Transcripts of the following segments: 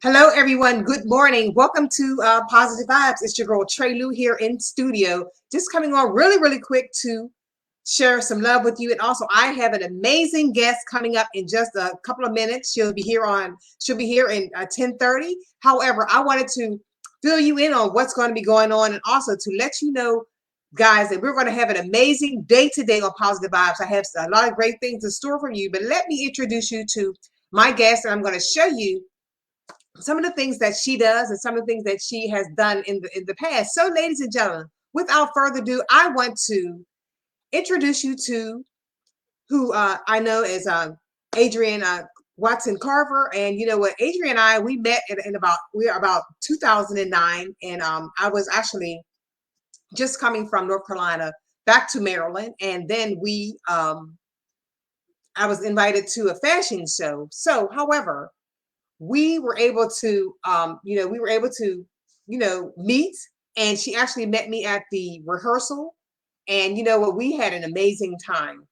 Hello, everyone. Good morning. Welcome to Positive Vibes. It's your girl Trey Lou here in studio. Just coming on really quick to share some love with you. And also, I have an amazing guest coming up in just a couple of minutes. She'll be here in 10:30. However, I wanted to fill you in on what's going to be going on, and also to let you know, guys, that we're going to have an amazing day today on Positive Vibes. I have a lot of great things in store for you, but let me introduce you to my guest, and I'm going to show you some of the things that she does and some of the things that she has done in the past. So, ladies and gentlemen, without further ado, I want to introduce you to who I know as Adrienne Watson Carver. And you know what, Adrienne and I, we met we are about 2009, and I was actually just coming from North Carolina back to Maryland, and then I was invited to a fashion show. So, however, we were able to meet, and she actually met me at the rehearsal. And you know what, we had an amazing time,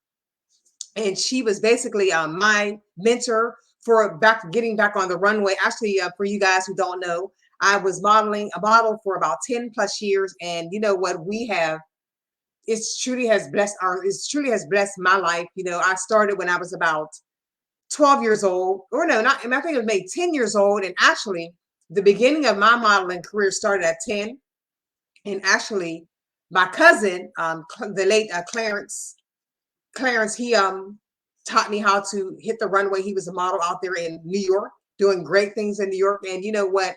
and she was basically my mentor for getting back on the runway. Actually, for you guys who don't know, I was a model for about 10 plus years, and you know what, it truly has blessed my life. I started when I was about 12 years old, or no, not, I think it was maybe 10 years old. And actually, the beginning of my modeling career started at 10. And actually, my cousin, the late Clarence, he taught me how to hit the runway. He was a model out there in New York, doing great things in New York. And you know what?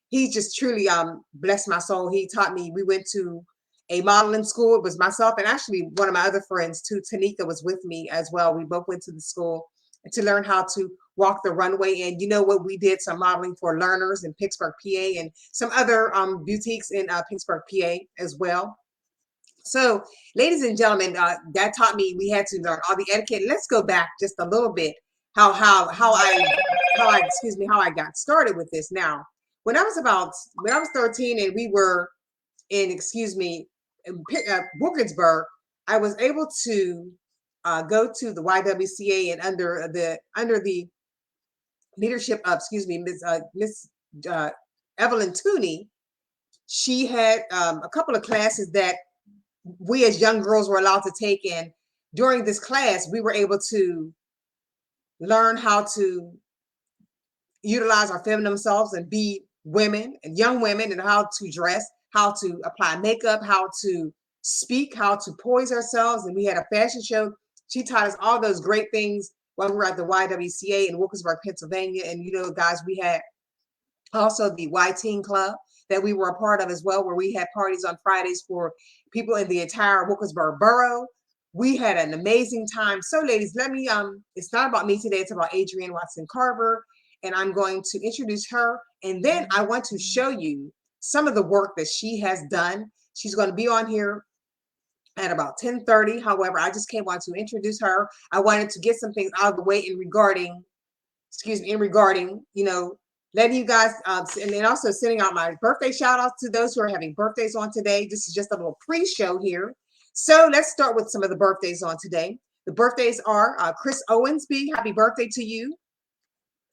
He just truly blessed my soul. He taught me. We went to a modeling school. It was myself and actually one of my other friends too, Tanika, was with me as well. We both went to the school to learn how to walk the runway. And you know what? We did some modeling for Learners in Pittsburgh, PA, and some other boutiques in Pittsburgh, PA as well. So, ladies and gentlemen, that taught me we had to learn all the etiquette. Let's go back just a little bit. How I got started with this. Now, when I was 13, and we were in Wilkinsburg, I was able to go to the YWCA, and under the leadership of Miss Evelyn Tooney. She had a couple of classes that we as young girls were allowed to take. And during this class, we were able to learn how to utilize our feminine selves and be women and young women, and how to dress, how to apply makeup, how to speak, how to poise ourselves. And we had a fashion show. She taught us all those great things while we were at the YWCA in Wilkinsburg, Pennsylvania. And you know, guys, we had also the Y Teen Club that we were a part of as well, where we had parties on Fridays for people in the entire Wilkinsburg borough. We had an amazing time. So, ladies, it's not about me today. It's about Adrienne Watson Carver. And I'm going to introduce her. And then I want to show you some of the work that she has done. She's going to be on here at about 10:30. However, I just came on to introduce her. I wanted to get some things out of the way letting you guys, and then also sending out my birthday shout outs to those who are having birthdays on today. This is just a little pre-show here. So let's start with some of the birthdays on today. The birthdays are Chris Owensby, happy birthday to you.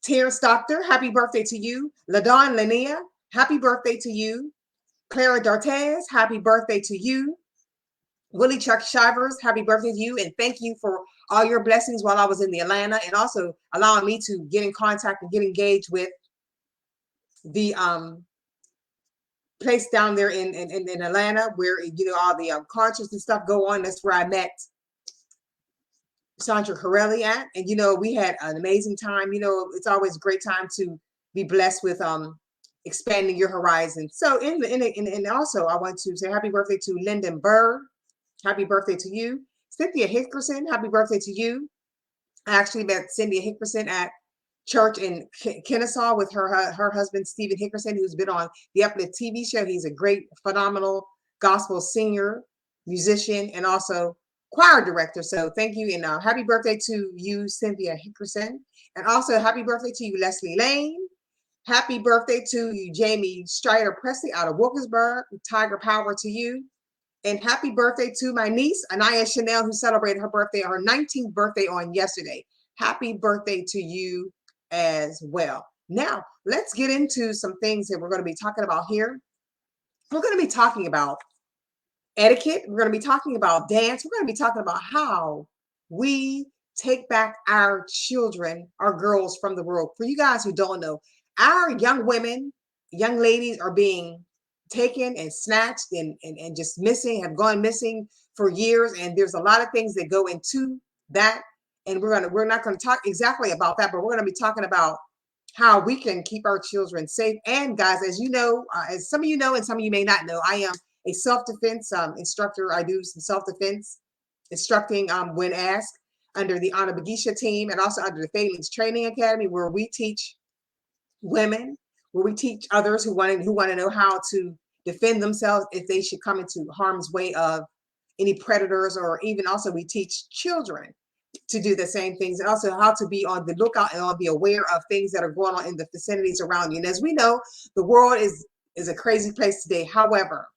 Terrence Doctor, happy birthday to you. LaDon Linnea, happy birthday to you. Clara Dartez, happy birthday to you. Willie Chuck Shivers, happy birthday to you. And thank you for all your blessings while I was in the Atlanta, and also allowing me to get in contact and get engaged with the place down there in Atlanta, where all the concerts and stuff go on. That's where I met Sandra Corelli at, and we had an amazing time. It's always a great time to be blessed with expanding your horizons. So and also I want to say happy birthday to Lyndon Bird, happy birthday to you. Cynthia Hickerson, happy birthday to you. I actually met Cynthia Hickerson at church in Kennesaw with her husband Stephen Hickerson, who's been on the Uplift TV show. He's a great, phenomenal gospel singer, musician, and also choir director. So thank you, and happy birthday to you, Cynthia Hickerson, and also happy birthday to you, Leslie Lane. Happy birthday to you, Jamie Strider Presley out of Wilkinsburg. Tiger Power to you. And happy birthday to my niece, Anaya Chanel, who celebrated her 19th birthday on yesterday. Happy birthday to you as well. Now, let's get into some things that we're going to be talking about here. We're going to be talking about etiquette. We're going to be talking about dance. We're going to be talking about how we take back our children, our girls from the world. For you guys who don't know, our young women, young ladies are being taken and snatched and just missing, have gone missing for years. And there's a lot of things that go into that. And we're not going to talk exactly about that, but we're going to be talking about how we can keep our children safe. And guys, as you know, as some of you know, and some of you may not know, I am a self-defense instructor. I do some self-defense instructing when asked under the Honor Bagisha team and also under the Phalanx Training Academy, where we teach women, where we teach others who want to know how to defend themselves if they should come into harm's way of any predators, or even also we teach children to do the same things, and also how to be on the lookout and be aware of things that are going on in the vicinities around you. And as we know, the world is a crazy place today. However,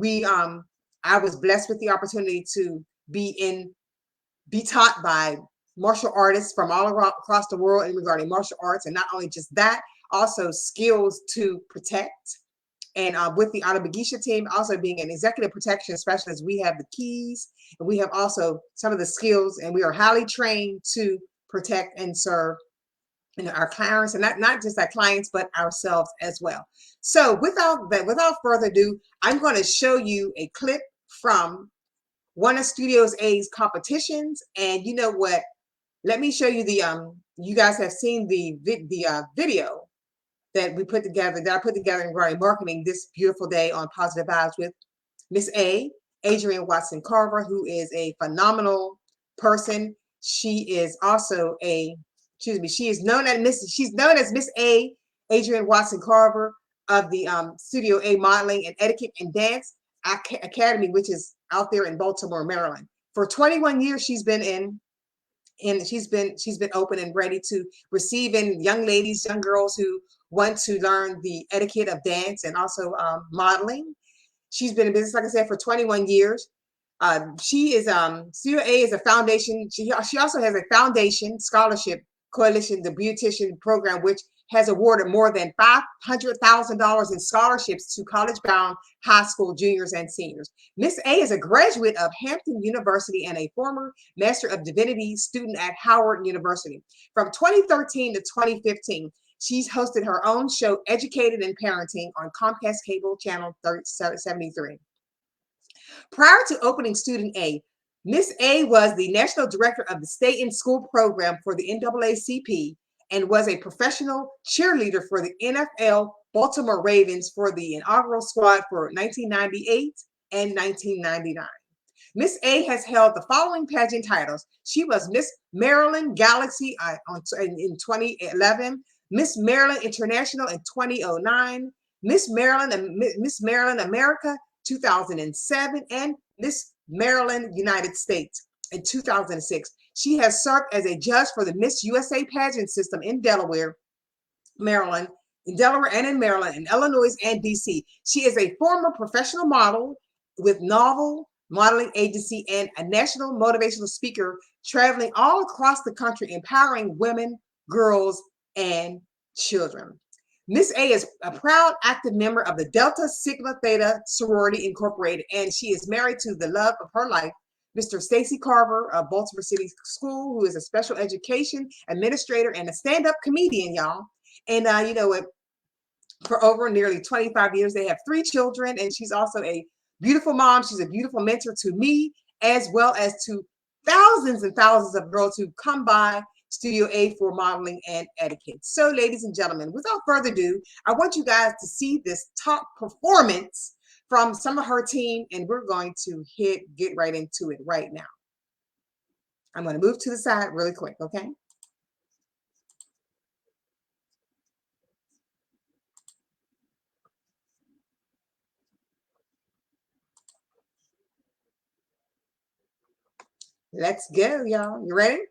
I was blessed with the opportunity to be taught by martial artists from all across the world in regarding martial arts, and not only just that, also skills to protect. And with the Honor Bagisha team, also being an executive protection specialist, we have the keys and we have also some of the skills, and we are highly trained to protect and serve our clients, and not just our clients, but ourselves as well. So without further ado, I'm going to show you a clip from one of Studios A's competitions. And you know what? Let me show you the you guys have seen the video that we put together, that I put together regarding marketing this beautiful day on Positive Vibes with Miss A, Adrienne Watson Carver, who is a phenomenal person. She is also she's known as Miss A, Adrienne Watson Carver of the Studio A Modeling and Etiquette and Dance Academy, which is out there in Baltimore, Maryland. For 21 years, she's been she's been open and ready to receive in young ladies, young girls who want to learn the etiquette of dance and also modeling. She's been in business, like I said, for 21 years. She is Studio A is a foundation. She also has a foundation scholarship coalition, the Beautician Program, which has awarded more than $500,000 in scholarships to college-bound high school juniors and seniors. Miss A is a graduate of Hampton University and a former Master of Divinity student at Howard University. From 2013 to 2015, she's hosted her own show, Educated in Parenting, on Comcast Cable Channel 73. Prior to opening Student A, Miss A was the National Director of the Stay in School Program for the NAACP and was a professional cheerleader for the NFL Baltimore Ravens for the inaugural squad for 1998 and 1999. Miss A has held the following pageant titles. She was Miss Maryland Galaxy in 2011, Miss Maryland International in 2009, Miss Maryland America 2007, and Miss Maryland United States in 2006. She has served as a judge for the Miss USA pageant system in Delaware, Maryland, in Delaware and in Maryland, in Illinois and DC. She is a former professional model with Novel Modeling Agency and a national motivational speaker, traveling all across the country, empowering women, girls, and children. Miss A is a proud active member of the Delta Sigma Theta Sorority Incorporated, and she is married to the love of her life, Mr. Stacy Carver of Baltimore City School, who is a special education administrator and a stand-up comedian, y'all. And you know what? For over nearly 25 years, they have 3 children, and she's also a beautiful mom. She's a beautiful mentor to me, as well as to thousands and thousands of girls who come by Studio A for modeling and etiquette. So, ladies and gentlemen, without further ado, I want you guys to see this top performance from some of her team, and we're going to get right into it right now. I'm going to move to the side really quick, okay? Let's go, y'all. You ready?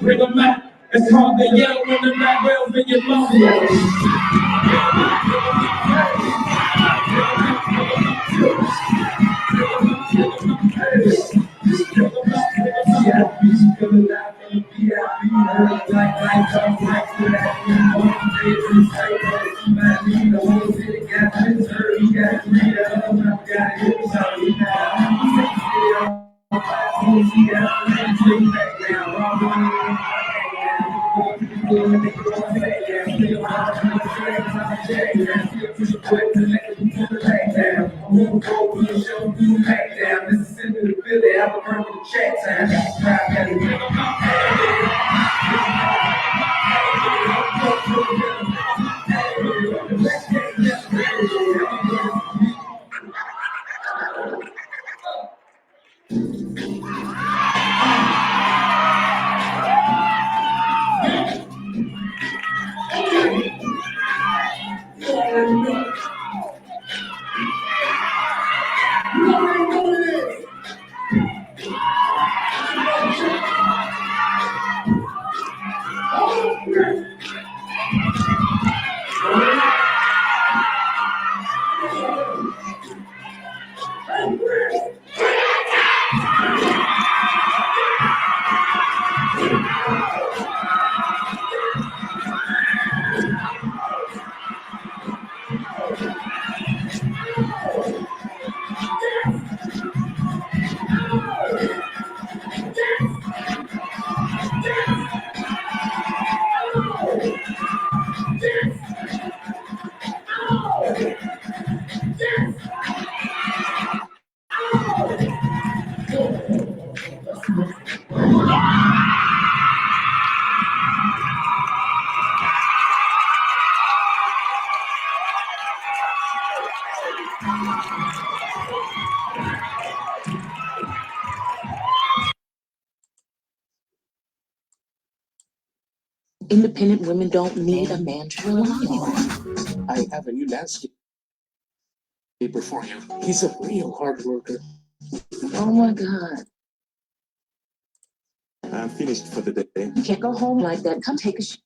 Bring them out. It's hard to yell when the back rails in your lungs. Independent women don't need a man to rely on. I have a new landscaper for you. He's a real hard worker. Oh my God. I'm finished for the day. You can't go home like that. Come take a shower.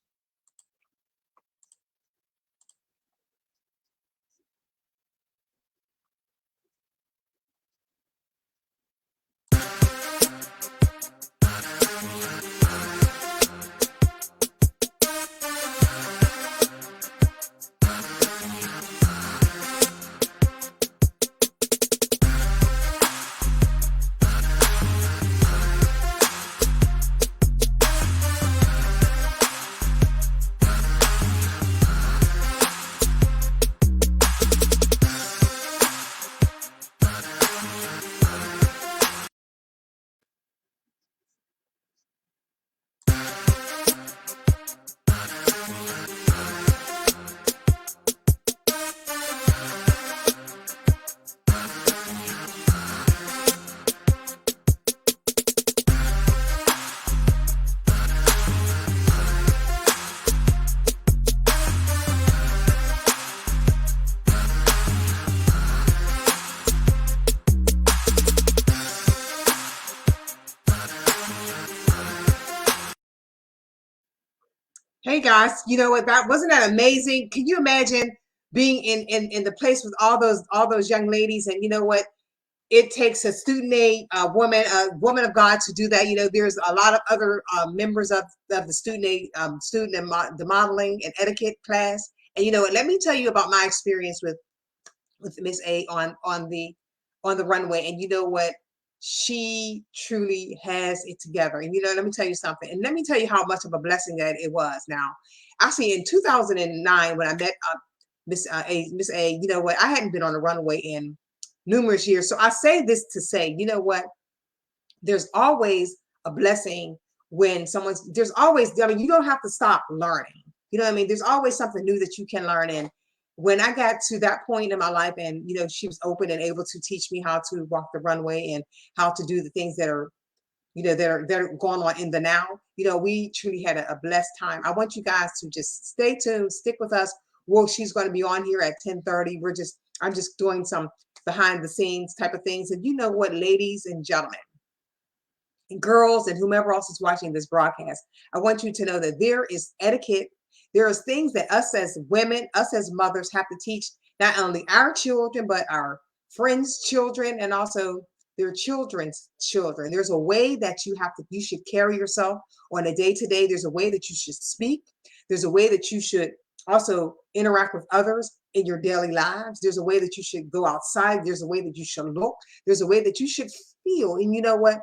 Hey guys, you know what? That wasn't that amazing. Can you imagine being in the place with all those young ladies? And you know what? It takes a student aid a woman of God to do that. You know, there's a lot of other members of the student aid the modeling and etiquette class. And you know what? Let me tell you about my experience with Miss A on the runway. And you know what? She truly has it together. And you know, let me tell you something. And let me tell you how much of a blessing that it was. Now, actually, in 2009, when I met Miss A, you know what? I hadn't been on the runway in numerous years. So I say this to say, you know what? There's always a blessing when there's always, I mean, you don't have to stop learning. You know what I mean? There's always something new that you can learn. And when I got to that point in my life and, you know, she was open and able to teach me how to walk the runway and how to do the things that are, you know, that are going on in the now, you know, we truly had a blessed time. I want you guys to just stay tuned, stick with us. Well, she's going to be on here at 10:30. I'm just doing some behind the scenes type of things. And you know what, ladies and gentlemen, and girls and whomever else is watching this broadcast, I want you to know that there is etiquette. There is things that us as women, us as mothers have to teach not only our children, but our friends' children and also their children's children. There's a way that you should carry yourself on a day-to-day. There's a way that you should speak. There's a way that you should also interact with others in your daily lives. There's a way that you should go outside. There's a way that you should look. There's a way that you should feel. And you know what?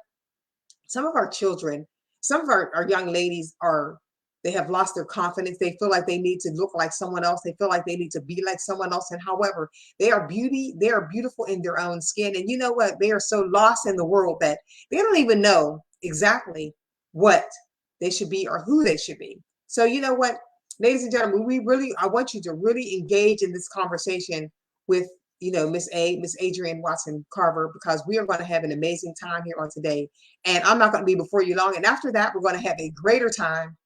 Some of our children, some of our young ladies they have lost their confidence. They feel like they need to look like someone else. They feel like they need to be like someone else. And however, they are beautiful in their own skin. And you know what? They are so lost in the world that they don't even know exactly what they should be or who they should be. So you know what, ladies and gentlemen, I want you to really engage in this conversation with, you know, Miss Adrienne Watson Carver, because we are going to have an amazing time here on today. And I'm not going to be before you long. And after that, we're going to have a greater time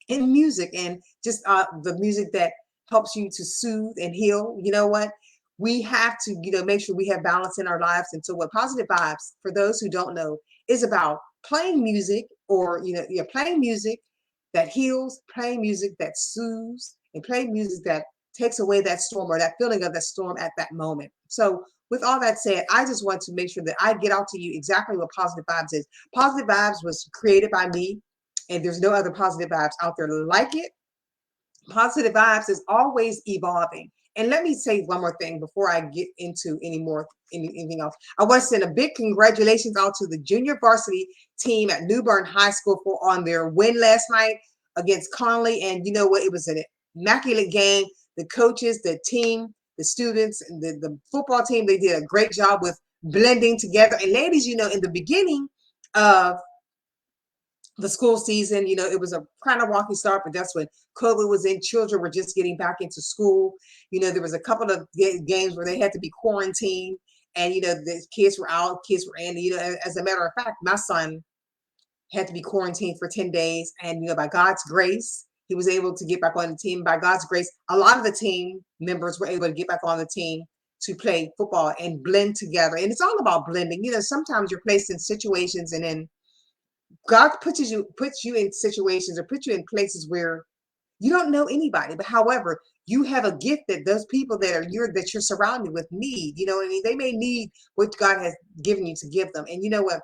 in music and just the music that helps you to soothe and heal. You know what? We have to, you know, make sure we have balance in our lives. And so what Positive Vibes, for those who don't know, is about playing music or, you know, you're playing music that heals, playing music that soothes, and playing music that takes away that storm or that feeling of that storm at that moment. So with all that said, I just want to make sure that I get out to you exactly what Positive Vibes is. Positive Vibes was created by me, and there's no other Positive Vibes out there like it. Positive Vibes is always evolving. And let me say one more thing before I get into anything else. I want to send a big congratulations out to the junior varsity team at New Bern High School on their win last night against Conley. And you know what? It was an immaculate game. The coaches, the team, the students, and the football team, they did a great job with blending together. And ladies, you know, in the beginning of the school season, you know, it was a kind of rocky start, but that's when COVID was in. Children were just getting back into school. You know, there was a couple of games where they had to be quarantined, and you know, the kids were out, kids were in. You know, as a matter of fact, my son had to be quarantined for 10 days, and you know, by God's grace, he was able to get back on the team. By God's grace, a lot of the team members were able to get back on the team to play football and blend together. And it's all about blending. You know, sometimes you're placed in situations, and then God puts you in situations or puts you in places where you don't know anybody, but however, you have a gift that those people that you're surrounded with need. You know what I mean? They may need what God has given you to give them. And you know what?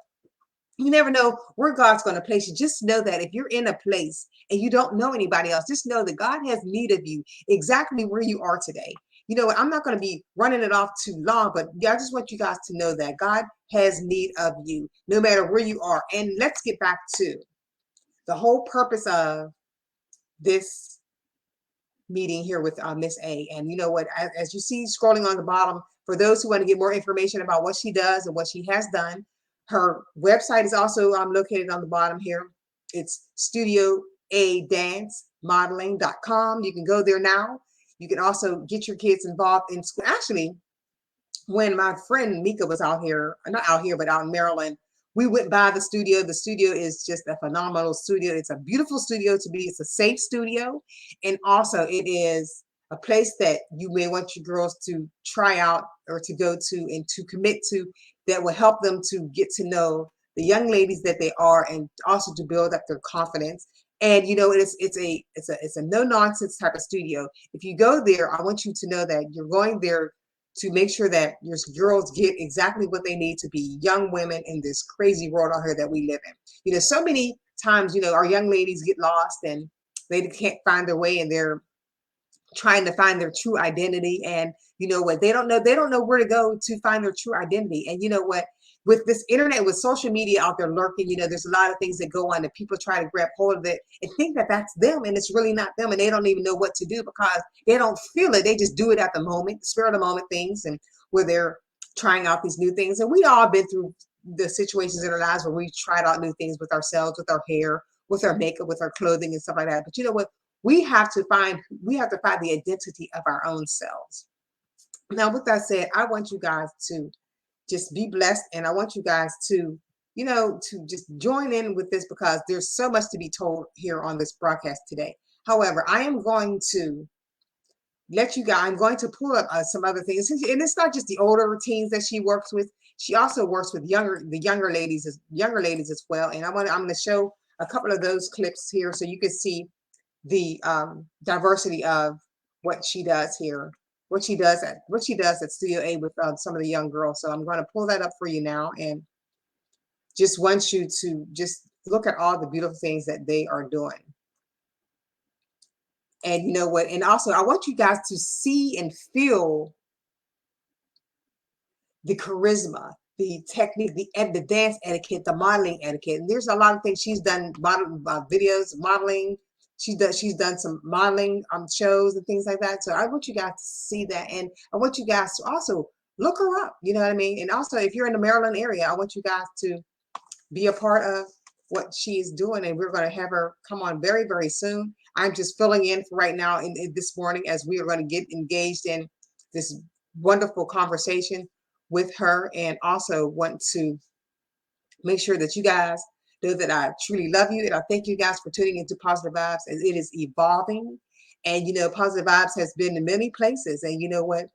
You never know where God's going to place you. Just know that if you're in a place and you don't know anybody else, just know that God has need of you exactly where you are today. You know what? I'm not going to be running it off too long, but I just want you guys to know that God has need of you no matter where you are. And let's get back to the whole purpose of this meeting here with Miss A. And you know what? As you see scrolling on the bottom, for those who want to get more information about what she does and what she has done, her website is also located on the bottom here. It's studioadancmodeling.com. You can go there now. You can also get your kids involved in school. Actually, when my friend Mika was out here, not out here, but out in Maryland, we went by the studio. The studio is just a phenomenal studio. It's a beautiful studio to be. It's a safe studio. And also it is a place that you may want your girls to try out or to go to and to commit to, that will help them to get to know the young ladies that they are, and also to build up their confidence And you know, it's a no nonsense type of studio. If you go there, I want you to know that you're going there to make sure that your girls get exactly what they need to be young women in this crazy world out here that we live in. You know, so many times, you know, our young ladies get lost and they can't find their way, and they're trying to find their true identity. And you know what, they don't know where to go to find their true identity. And you know what, with this internet, with social media out there lurking, you know, there's a lot of things that go on, and people try to grab hold of it and think that that's them, and it's really not them, and they don't even know what to do because they don't feel it. They just do it at the moment, the spur of the moment things, and where they're trying out these new things. And we all been through the situations in our lives where we tried out new things with ourselves, with our hair, with our makeup, with our clothing and stuff like that. But you know what, we have to find the identity of our own selves. Now, with that said, I want you guys to just be blessed, and I want you guys to, you know, to just join in with this because there's so much to be told here on this broadcast today. However, I am going to let you guys, I'm going to pull up some other things, and it's not just the older teens that she works with. She also works with the younger ladies as well. And I'm going to show a couple of those clips here so you can see the diversity of what she does here, what she does at Studio A with some of the young girls. So I'm going to pull that up for you now, and just want you to just look at all the beautiful things that they are doing. And you know what? And also, I want you guys to see and feel the charisma, the technique, the dance etiquette, the modeling etiquette. And there's a lot of things she's done, videos, modeling. She's done some modeling shows and things like that. So I want you guys to see that, and I want you guys to also look her up. You know what I mean? And also, if you're in the Maryland area, I want you guys to be a part of what she is doing, and we're going to have her come on very, very soon. I'm just filling in for right now in this morning as we are going to get engaged in this wonderful conversation with her, and also want to make sure that you guys know that I truly love you, and I thank you guys for tuning into Positive Vibes, as it is evolving. And you know, Positive Vibes has been in many places, and you know what,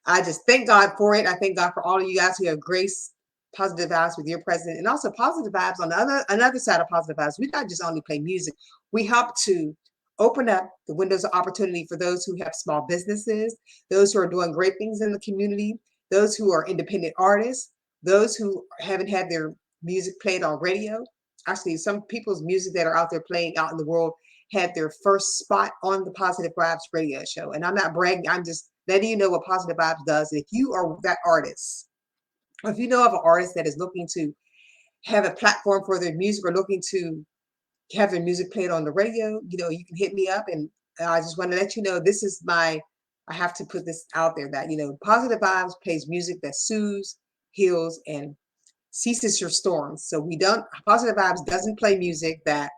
I just thank God for it. I thank God for all of you guys who have graced Positive Vibes with your presence, and also Positive Vibes on the another side of Positive Vibes. We not just only play music, we help to open up the windows of opportunity for those who have small businesses, those who are doing great things in the community, those who are independent artists, those who haven't had their music played on radio. Actually, some people's music that are out there playing out in the world had their first spot on the Positive Vibes radio show. And I'm not bragging, I'm just letting you know what Positive Vibes does. If you are that artist, or if you know of an artist that is looking to have a platform for their music, or looking to have their music played on the radio, you know, you can hit me up. And I just want to let you know, this is I have to put this out there that, you know, Positive Vibes plays music that soothes, heals, and ceases your storms. So Positive Vibes doesn't play music that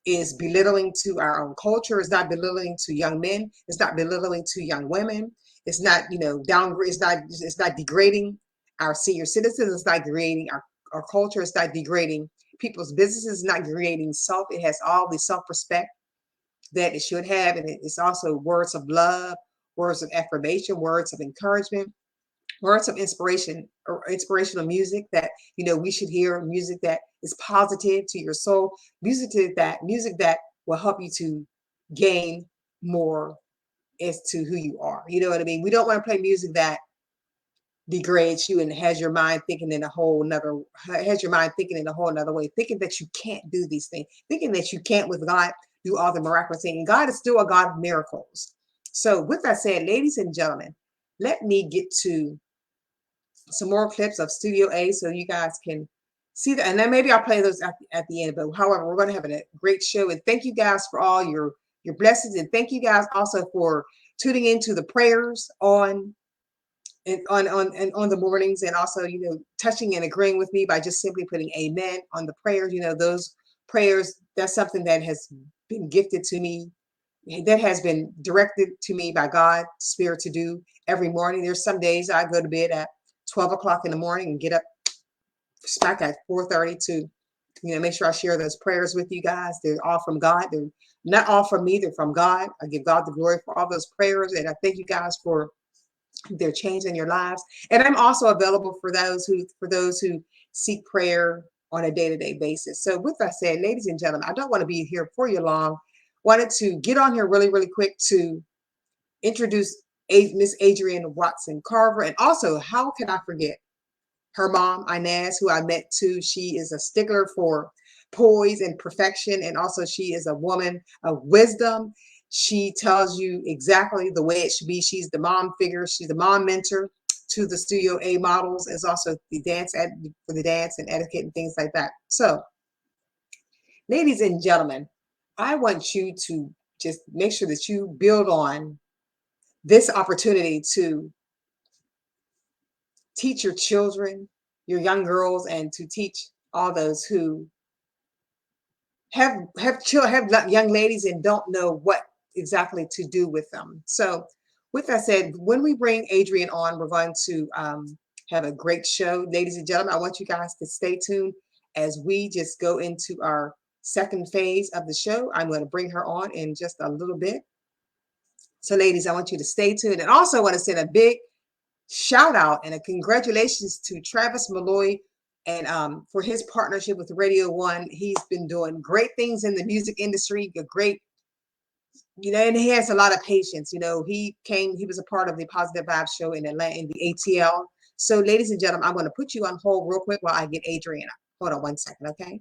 is belittling to our own culture. It's not belittling to young men. It's not belittling to young women. It's not, you know, downgrade. It's not degrading our senior citizens. It's not degrading our culture. It's not degrading people's businesses. It's not degrading self. It has all the self-respect that it should have. And it's also words of love, words of affirmation, words of encouragement, words of inspiration, or inspirational music that, you know, we should hear, music that is positive to your soul, music that will help you to gain more as to who you are. You know what I mean? We don't want to play music that degrades you and has your mind thinking in a whole nother way, thinking that you can't do these things, thinking that you can't with God do all the miraculous things. And God is still a God of miracles. So with that said, ladies and gentlemen, let me get to some more clips of Studio A so you guys can see that. And then maybe I'll play those at the end. But however, we're going to have a great show. And thank you guys for all your blessings. And thank you guys also for tuning into the prayers on the mornings, and also, you know, touching and agreeing with me by just simply putting amen on the prayers. You know, those prayers, that's something that has been gifted to me, that has been directed to me by God Spirit to do every morning. There's some days I go to bed at 12 o'clock in the morning and get up back at 4:30 to, you know, make sure I share those prayers with you guys. They're all from God. They're not all from me. They're from God. I give God the glory for all those prayers, and I thank you guys for their change in your lives. And I'm also available for those who seek prayer on a day-to-day basis. So with that said, ladies and gentlemen, I don't want to be here for you long. Wanted to get on here really, really quick to introduce Miss Adrienne Watson Carver. And also, how can I forget her mom, Inez, who I met too. She is a stickler for poise and perfection. And also she is a woman of wisdom. She tells you exactly the way it should be. She's the mom figure. She's the mom mentor to the Studio A models, as also the for the dance and etiquette and things like that. So, ladies and gentlemen, I want you to just make sure that you build on this opportunity to teach your children, your young girls, and to teach all those who have young ladies and don't know what exactly to do with them. So with that said, when we bring Adrienne on, we're going to have a great show. Ladies and gentlemen, I want you guys to stay tuned as we just go into our second phase of the show. I'm going to bring her on in just a little bit. So ladies, I want you to stay tuned. And also I want to send a big shout out and a congratulations to Travis Malloy and for his partnership with Radio One. He's been doing great things in the music industry, a great, and he has a lot of patience. He was a part of the Positive Vibes show in Atlanta in the ATL. So ladies and gentlemen, I'm going to put you on hold real quick while I get Adrienne. Hold on one second, okay?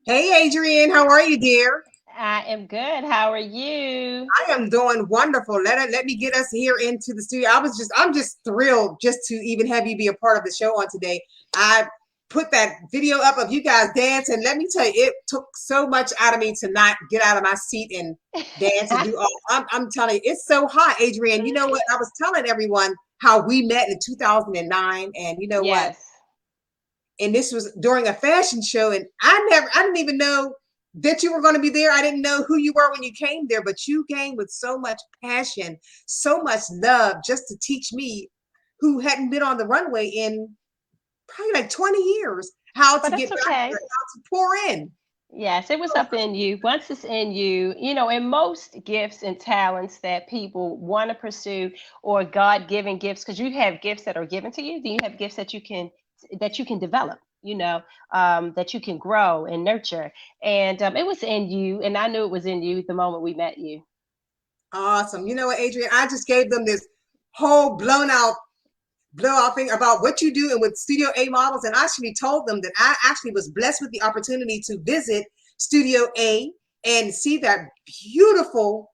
Hey, Adrienne, how are you, dear? I am good. How are you? I am doing wonderful. Let me get us here into the studio. I'm just thrilled just to even have you be a part of the show on today. I put that video up of you guys dancing. Let me tell you, it took so much out of me to not get out of my seat and dance and do all. I'm telling you, it's so hot, Adrienne. You know what? I was telling everyone how we met in 2009, and you know what? Yes. And this was during a fashion show, and I didn't even know that you were going to be there. I didn't know who you were when you came there, but you came with so much passion, so much love, just to teach me, who hadn't been on the runway in probably like 20 years, how to But get that's back okay. there, how to pour in. Yes, it was up in you. Once it's in you, and most gifts and talents that people want to pursue or God-given gifts, because you have gifts that are given to you, then you have gifts that you can develop, that you can grow and nurture. And it was in you, and I knew it was in you the moment we met you. Awesome. You know what, Adrienne? I just gave them this whole blowout thing about what you do and with Studio A models, and I actually told them that I actually was blessed with the opportunity to visit Studio A and see that beautiful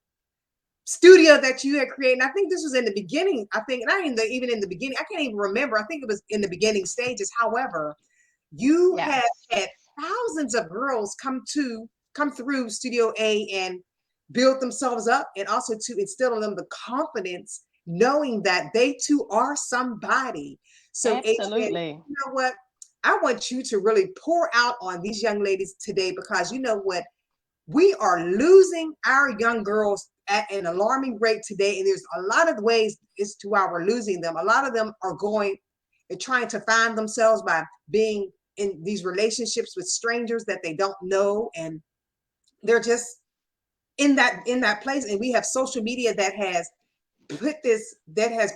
studio that you had created. And I think this was in the beginning. I think not even in the beginning. I can't even remember. I think it was in the beginning stages. However, you have Yes. had thousands of girls come through Studio A and build themselves up, and also to instill in them the confidence, knowing that they too are somebody. So, Adrienne, Absolutely. you know what? I want you to really pour out on these young ladies today, because you know what? We are losing our young girls at an alarming rate today. And there's a lot of ways as to why we're losing them. A lot of them are going and trying to find themselves by being in these relationships with strangers that they don't know. And they're just in that place. And we have social media that has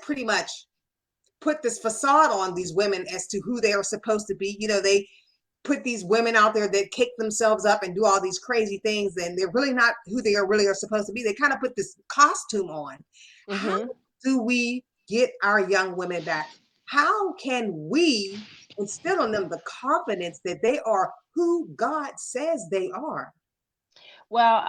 pretty much put this facade on these women as to who they are supposed to be. They put these women out there that kick themselves up and do all these crazy things, and they're really not who they really are supposed to be. They kind of put this costume on. How Hmm. do we get our young women back? How can we instill in them the confidence that they are who God says they are? Well,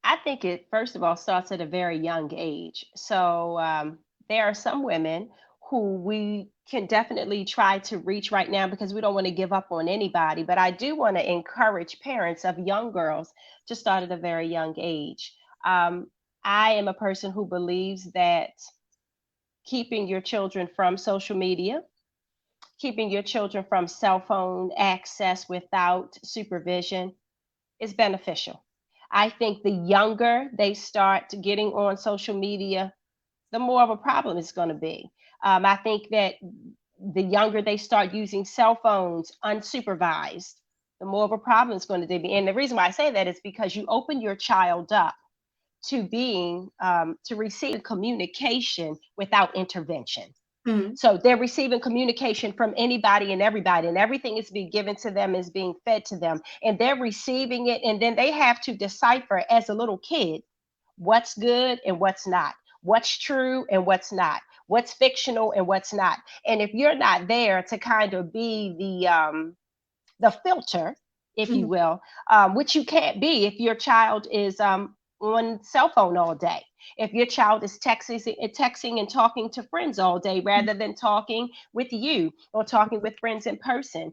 I think it first of all starts at a very young age. So there are some women who we can definitely try to reach right now because we don't want to give up on anybody. But I do want to encourage parents of young girls to start at a very young age. Um, I am a person who believes that keeping your children from social media, keeping your children from cell phone access without supervision is beneficial. I think the younger they start getting on social media, the more of a problem it's going to be. I think that the younger they start using cell phones unsupervised, the more of a problem it's going to be. And the reason why I say that is because you open your child up to being to receive communication without intervention. Mhm. So they're receiving communication from anybody and everybody, and everything is being given to them, is being fed to them, and they're receiving it, and then they have to decipher as a little kid what's good and what's not, what's true and what's not, what's fictional and what's not. And if you're not there to kind of be the filter, if you Mhm. will, which you can't be if your child is on cell phone all day. If your child is texting and talking to friends all day rather than talking with you or talking with friends in person,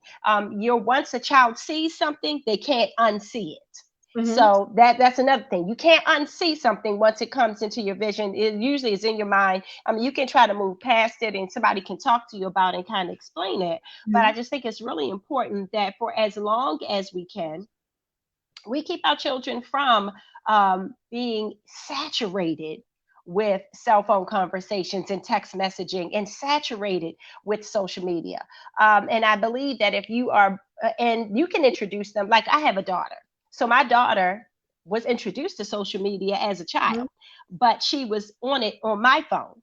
you're once a child sees something, they can't unsee it. Mhm. So that's another thing. You can't unsee something once it comes into your vision. It usually is in your mind. I mean, you can try to move past it and somebody can talk to you about it and kind of explain it. But I Mhm. just think it's really important that for as long as we can, we keep our children from being saturated with cell phone conversations and text messaging and saturated with social media. And I believe that if you are, and you can introduce them, like I have a daughter. So my daughter was introduced to social media as a Mhm. child, but she was on it on my phone.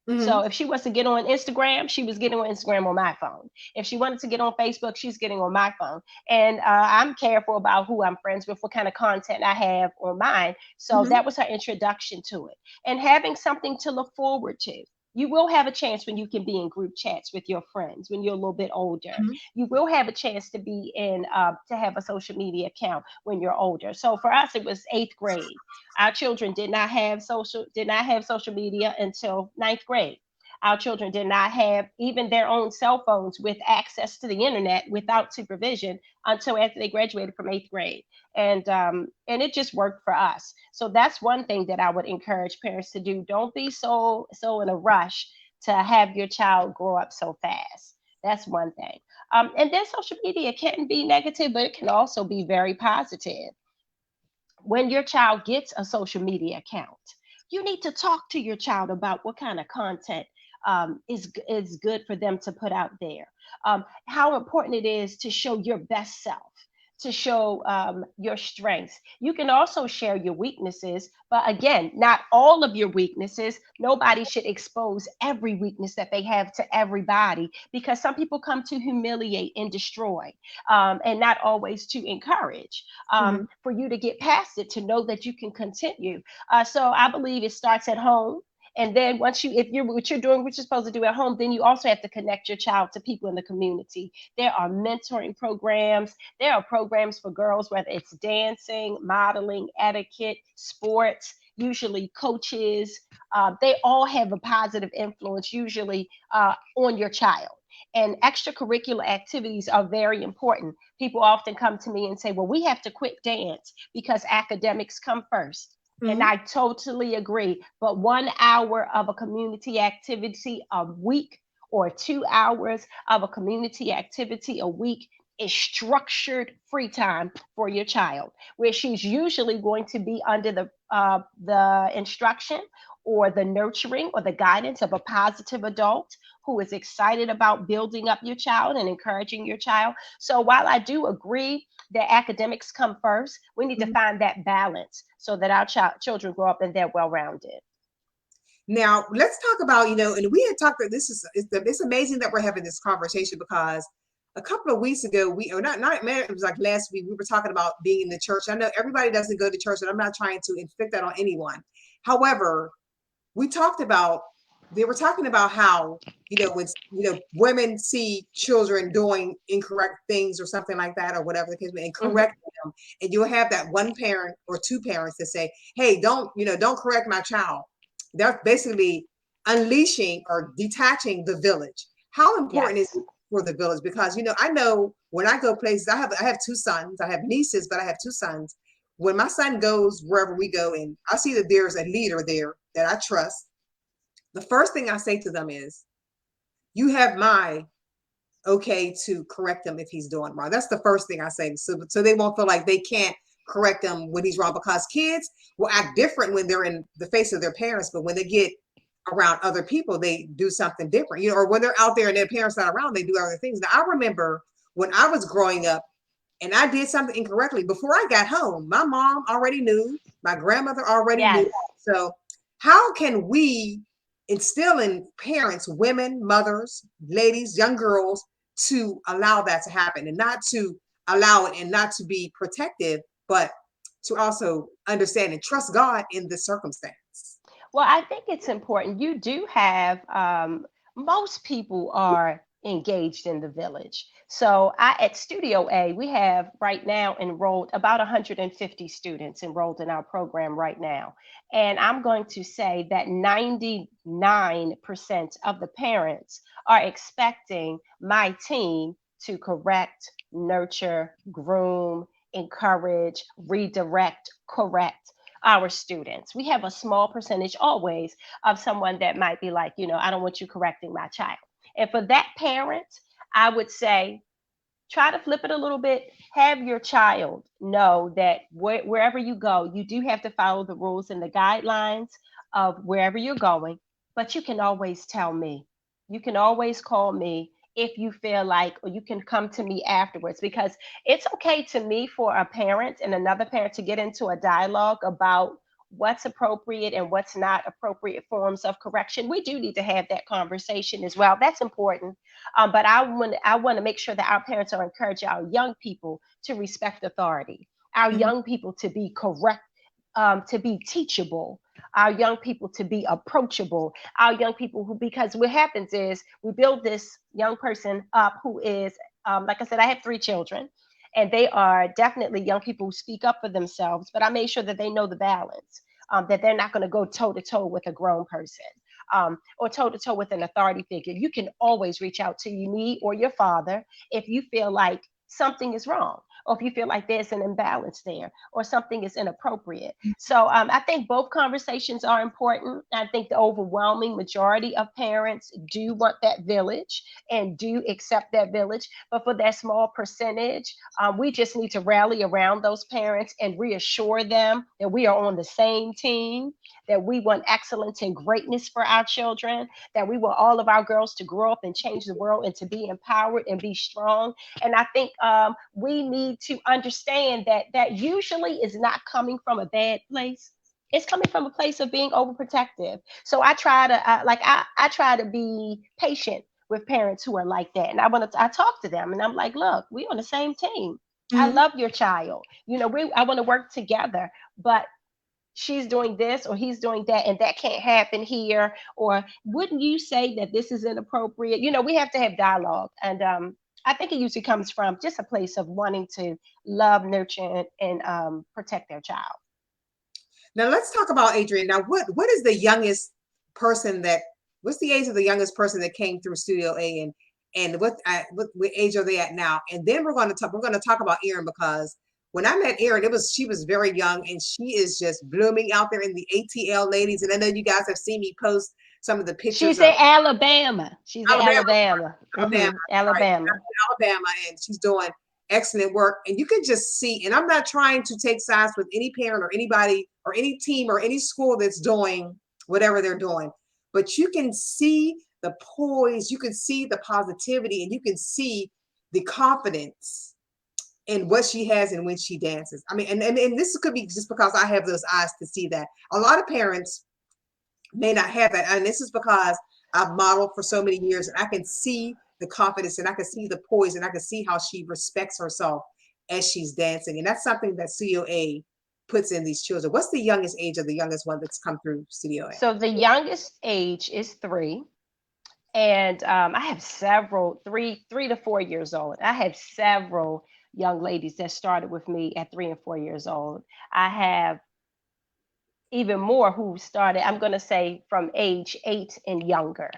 So Mhm. if she wants to get on Instagram, she was getting on Instagram on my phone. If she wanted to get on Facebook, she's getting on my phone. And I'm careful about who I'm friends with, what kind of content I have on mine. So Mhm. that was her introduction to it. And having something to look forward to. You will have a chance when you can be in group chats with your friends when you're a little bit older. Mhm. You will have a chance to be in to have a social media account when you're older. So for us, it was eighth grade. Our children did not have social media until ninth grade. Our children did not have even their own cell phones with access to the internet without supervision until after they graduated from eighth grade, and it just worked for us. So that's one thing that I would encourage parents to do. Don't be so in a rush to have your child grow up so fast. That's one thing. And then social media can be negative, but it can also be very positive. When your child gets a social media account, you need to talk to your child about what kind of content is good for them to put out there. How important it is to show your best self, to show your strengths. You can also share your weaknesses, but again, not all of your weaknesses. Nobody should expose every weakness that they have to everybody because some people come to humiliate and destroy, and not always to encourage, Mhm. for you to get past it, to know that you can continue. So I believe it starts at home. And then once you, if you're what you're doing, what you're supposed to do at home, then you also have to connect your child to people in the community. There are mentoring programs. There are programs for girls, whether it's dancing, modeling, etiquette, sports, usually coaches. They all have a positive influence, usually on your child. And extracurricular activities are very important. People often come to me and say, well, we have to quit dance because academics come first. And Mhm. I totally agree. But 1 hour of a community activity a week or 2 hours of a community activity a week is structured free time for your child, where she's usually going to be under the instruction or the nurturing or the guidance of a positive adult who is excited about building up your child and encouraging your child. So while I do agree that academics come first, we need to Mhm. find that balance so that our children grow up and they're well rounded. Now let's talk about, and we had talked about this. It's amazing that we're having this conversation because a couple of weeks ago, or not man, it was like last week, we were talking about being in the church. I know everybody doesn't go to church, and I'm not trying to inflict that on anyone. However, we talked about they were talking about how, when women see children doing incorrect things or something like that, or whatever the case may be, and Hmm. correct them, and you'll have that one parent or two parents that say, hey, don't correct my child. That's basically unleashing or detaching the village. How important is Yes. it for the village? Because I know when I go places, I have two sons, I have nieces, but I have two sons. When my son goes wherever we go, and I see that there's a leader there that I trust, the first thing I say to them is, "You have my okay to correct him if he's doing wrong." That's the first thing I say, so they won't feel like they can't correct him when he's wrong, because kids will act different when they're in the face of their parents, but when they get around other people, they do something different, or when they're out there and their parents not around, they do other things. Now, I remember when I was growing up and I did something incorrectly, before I got home, my mom already knew, my grandmother already knew. Yes. So how can we instill in parents, women, mothers, ladies, young girls, to allow that to happen, and not to allow it, and not to be protective, but to also understand and trust God in the circumstance? Well, I think it's important. You do have, most people are engaged in the village. So at Studio A, we have right now enrolled about 150 students enrolled in our program right now. And I'm going to say that 99% of the parents are expecting my team to correct, nurture, groom, encourage, redirect, correct our students. We have a small percentage always of someone that might be like, I don't want you correcting my child. And for that parent, I would say, try to flip it a little bit. Have your child know that wherever you go, you do have to follow the rules and the guidelines of wherever you're going, but you can always tell me. You can always call me if you feel like, or you can come to me afterwards, because it's okay to me for a parent and another parent to get into a dialogue about what's appropriate and what's not appropriate forms of correction. We do need to have that conversation as well. That's important. But I want to make sure that our parents are encouraging our young people to respect authority, our Mhm. young people to be correct, to be teachable, our young people to be approachable, our young people who, because what happens is we build this young person up who is, like I said, I have 3 children. And they are definitely young people who speak up for themselves, but I made sure that they know the balance, that they're not going to go toe to toe with a grown person, or toe to toe with an authority figure. You can always reach out to me or your father if you feel like something is wrong, or if you feel like there's an imbalance there, or something is inappropriate. So I think both conversations are important. I think the overwhelming majority of parents do want that village and do accept that village. But for that small percentage, we just need to rally around those parents and reassure them that we are on the same team, that we want excellence and greatness for our children, that we want all of our girls to grow up and change the world and to be empowered and be strong. And I think we need to understand that that usually is not coming from a bad place. It's coming from a place of being overprotective. So I try to I try to be patient with parents who are like that, and I talk to them, and I'm like, look, we on the same team. I Mhm. love your child. I want to work together, but she's doing this or he's doing that, and that can't happen here. Or wouldn't you say that this is inappropriate? We have to have dialogue. And I think it usually comes from just a place of wanting to love, nurture, and protect their child. Now let's talk about Adrienne. Now, what is the youngest person that? What's the age of the youngest person that came through Studio A, and what age are they at now? And then we're going to talk about Erin, because when I met Erin, she was very young, and she is just blooming out there in the ATL ladies. And I know you guys have seen me post some of the pictures She's of in Alabama. She's in Alabama, Alabama. Alabama, right? Alabama. Alabama, and she's doing excellent work. And you can just see, and I'm not trying to take sides with any parent or anybody or any team or any school that's doing whatever they're doing, but you can see the poise, you can see the positivity, and you can see the confidence in what she has and when she dances. I mean, and this could be just because I have those eyes to see that. A lot of parents may not have that. And this is because I've modeled for so many years, and I can see the confidence, and I can see the poise, and I can see how she respects herself as she's dancing. And that's something that COA puts in these children. What's the youngest age of the youngest one that's come through COA? So the youngest age is 3. And I have several, 3 to 4 years old. I have several young ladies that started with me at 3 and 4 years old. I have even more who started, I'm going to say from age 8 and younger,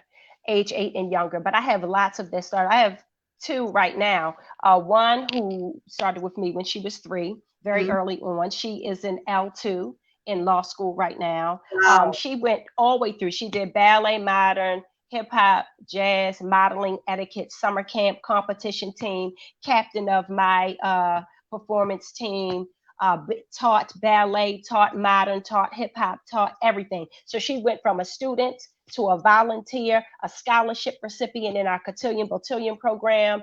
but I have lots of that started. I have two right now. One who started with me when she was 3, very Mhm. early on. She is in L2 in law school right now. Wow. She went all the way through. She did ballet, modern, hip hop, jazz, modeling, etiquette, summer camp, competition team, captain of my performance team, taught ballet, taught modern, taught hip hop, taught everything. So she went from a student to a volunteer, a scholarship recipient in our cotillion botillion program,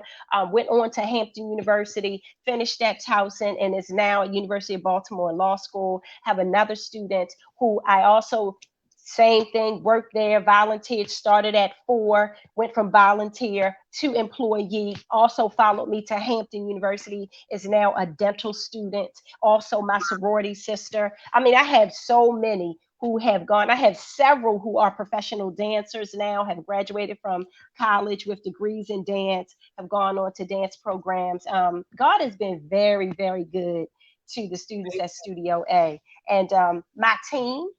went on to Hampton University, finished at Towson, and is now at University of Baltimore Law School. Have another student who I also same thing, worked there, volunteered, started at 4, went from volunteer to employee, also followed me to Hampton University, is now a dental student, also my sorority sister. I mean, I have so many who have gone. I have several who are professional dancers now, have graduated from college with degrees in dance, have gone on to dance programs. God has been very, very good to the students at Studio A. And my team,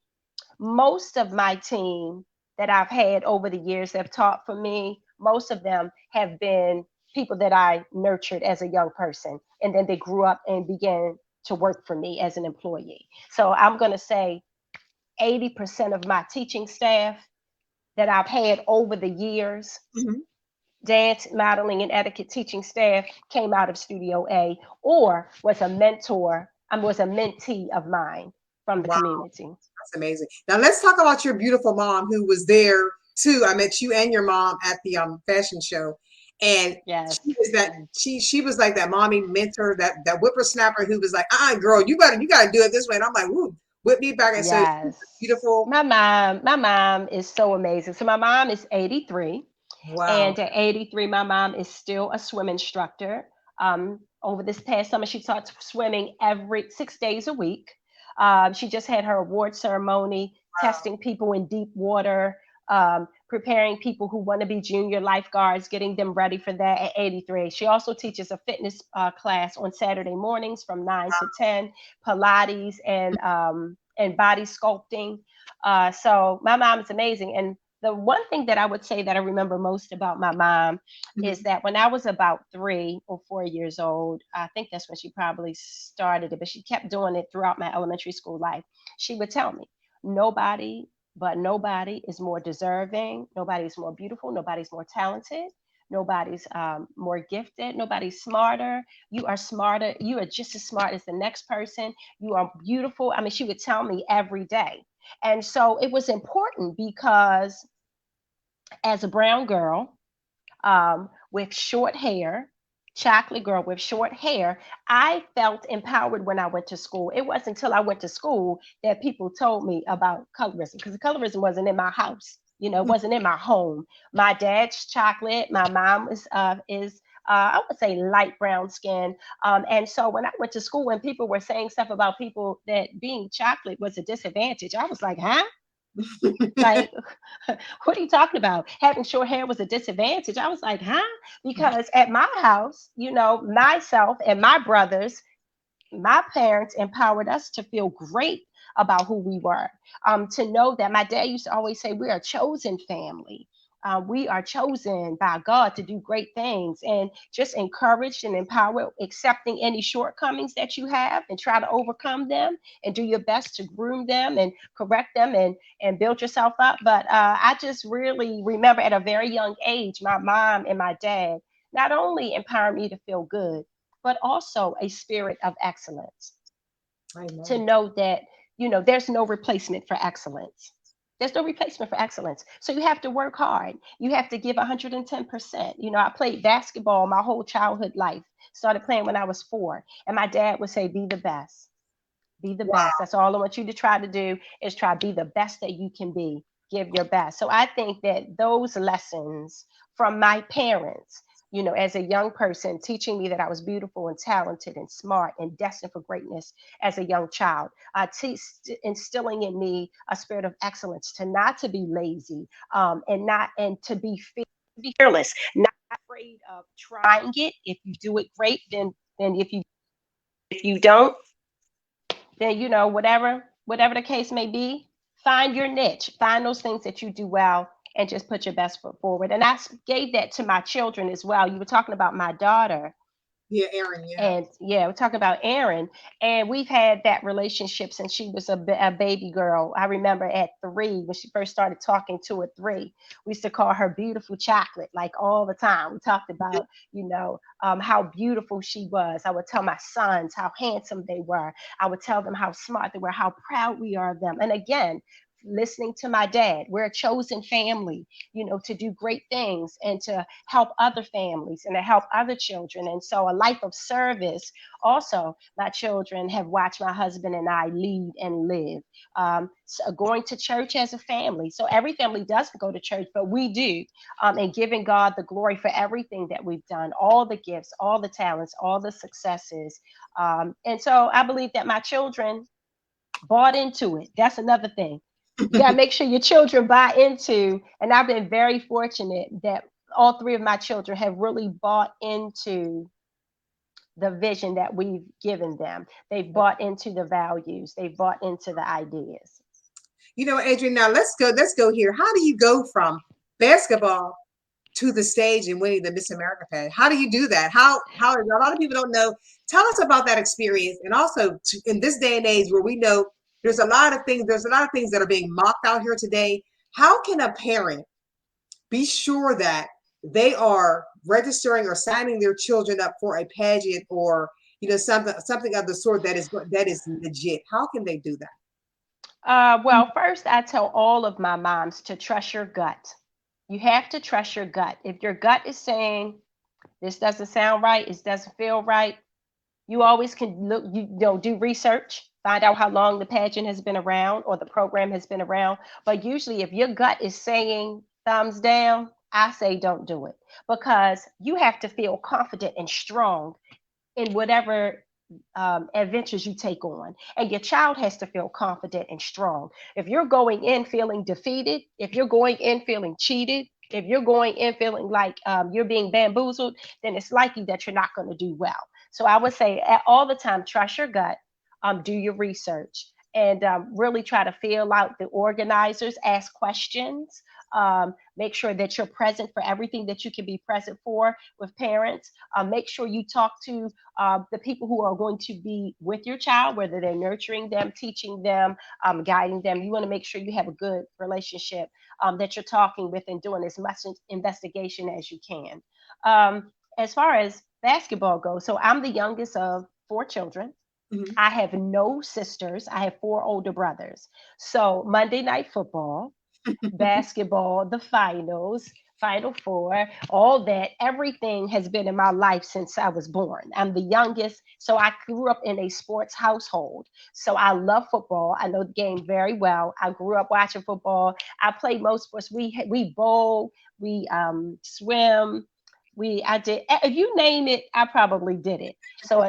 most of my team that I've had over the years that have taught for me, most of them have been people that I nurtured as a young person. And then they grew up and began to work for me as an employee. So I'm going to say 80% of my teaching staff that I've had over the years, Mhm. dance, modeling, and etiquette teaching staff, came out of Studio A or was a mentor, I was a mentee of mine from the Wow, community. that's amazing. Now let's talk about your beautiful mom who was there too. I met you and your mom at the fashion show. And Yes. she was like that mommy mentor, that whippersnapper who was like, girl, you gotta do it this way. And I'm like, ooh, whip me back. And so Yes. beautiful. My mom is so amazing. So my mom is 83, Wow. and at 83, my mom is still a swim instructor. Over this past summer, she taught swimming every 6 days a week. She just had her award ceremony, Wow. testing people in deep water, preparing people who want to be junior lifeguards, getting them ready for that at 83. She also teaches a fitness class on Saturday mornings from 9 to 10, Pilates and body sculpting. So my mom is amazing. And the one thing that I would say that I remember most about my mom is Mhm. that when I was about 3 or 4 years old, I think that's when she probably started it, but she kept doing it throughout my elementary school life. She would tell me, nobody but nobody is more deserving, nobody's more beautiful, nobody's more talented, nobody's more gifted, nobody's smarter. You are smarter, you are just as smart as the next person. You are beautiful. I mean, she would tell me every day. And so it was important because as a brown girl with short hair, chocolate girl with short hair, I felt empowered when I went to school. It wasn't until I went to school that people told me about colorism because colorism wasn't in my house. You know, it wasn't in my home. My dad's chocolate. My mom is I would say light brown skin. And so when I went to school, when people were saying stuff about people that being chocolate was a disadvantage, I was like, huh? Like, what are you talking about? Having short hair was a disadvantage. I was like, huh? Because at my house, you know, myself and my brothers, my parents empowered us to feel great about who we were. To know that my dad used to always say, we are a chosen family. We are chosen by God to do great things, and just encouraged and empowered, accepting any shortcomings that you have and try to overcome them and do your best to groom them and correct them and build yourself up. But I just really remember at a very young age, my mom and my dad not only empowered me to feel good, but also a spirit of excellence, I to know. know that, you know, there's no replacement for excellence. There's no replacement for excellence. So you have to work hard. You have to give 110%. You know, I played basketball my whole childhood life, started playing when I was 4. And my dad would say, be the best. Be the best. Wow. That's all I want you to try to do is try to be the best that you can be. Give your best. So I think that those lessons from my parents, you know, as a young person, teaching me that I was beautiful and talented and smart and destined for greatness as a young child, instilling in me a spirit of excellence, to not to be lazy, and to be fearless, not afraid of trying it. If you do it, great. Then if you don't, then you know whatever, whatever the case may be, find your niche, find those things that you do well, and just put your best foot forward. And I gave that to my children as well. You were talking about my daughter. Yeah, Aaron. Yeah. And yeah, we're talking about Erin, and we've had that relationship since she was a baby girl. I remember at 3, when she first started talking to at 3, we used to call her beautiful chocolate, like all the time. We talked about, how beautiful she was. I would tell my sons how handsome they were. I would tell them how smart they were, how proud we are of them. And again, listening to my dad, we're a chosen family, to do great things and to help other families and to help other children. And so a life of service, also, my children have watched my husband and I lead and live. So going to church as a family. So every family doesn't go to church, but we do. And giving God the glory for everything that we've done, all the gifts, all the talents, all the successes. And so I believe that my children bought into it. That's another thing. You got to make sure your children buy into, and I've been very fortunate that all 3 of my children have really bought into the vision that we've given them. They've bought into the values, they've bought into the ideas. Adrienne, now let's go here. How do you go from basketball to the stage and winning the Miss America pageant? How do you do that? How a lot of people don't know. Tell us about that experience, and also in this day and age where we know there's a lot of things that are being mocked out here today. How can a parent be sure that they are registering or signing their children up for a pageant or something of the sort that is legit? How can they do that? Well, first, I tell all of my moms to trust your gut. You have to trust your gut. If your gut is saying this doesn't sound right, it doesn't feel right, you always can look, do research, find out how long the pageant has been around or the program has been around. But usually, if your gut is saying thumbs down, I say don't do it, because you have to feel confident and strong in whatever adventures you take on. And your child has to feel confident and strong. If you're going in feeling defeated, if you're going in feeling cheated, if you're going in feeling like you're being bamboozled, then it's likely that you're not going to do well. So I would say all the time, trust your gut, do your research, and really try to feel out the organizers, ask questions, make sure that you're present for everything that you can be present for with parents. Make sure you talk to the people who are going to be with your child, whether they're nurturing them, teaching them, guiding them. You want to make sure you have a good relationship, that you're talking with and doing as much investigation as you can. As far as basketball goes, so I'm the youngest of 4 children. Mhm. I have no sisters. I have 4 older brothers. So Monday Night Football, basketball, the finals, Final Four, all that, everything has been in my life since I was born. I'm the youngest, so I grew up in a sports household. So I love football. I know the game very well. I grew up watching football. I played most sports. We bowl, we swim. I did, if you name it, I probably did it. So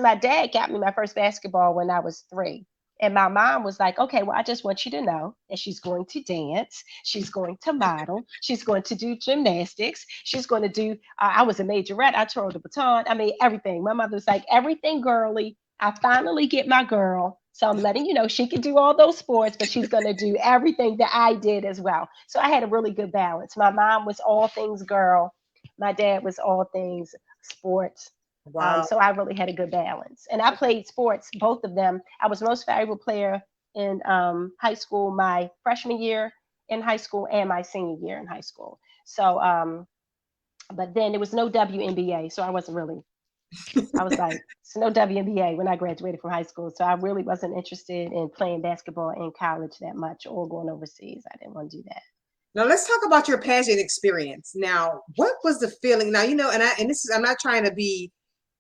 my dad got me my first basketball when I was 3. And my mom was like, okay, well, I just want you to know that she's going to dance. She's going to model. She's going to do gymnastics. She's going to do, I was a majorette. I twirled the baton. I mean, everything. My mother was like, everything girly. I finally get my girl. So I'm letting you know she can do all those sports, but she's going to do everything that I did as well. So I had a really good balance. My mom was all things girl. My dad was all things sports. Wow. So I really had a good balance. And I played sports, both of them. I was most valuable player in high school, my freshman year in high school and my senior year in high school. So, but then there was no WNBA. So I wasn't really, I was like, it's no WNBA when I graduated from high school. So I really wasn't interested in playing basketball in college that much or going overseas. I didn't want to do that. Now let's talk about your pageant experience. Now, what was the feeling? Now, and this is, I'm not trying to be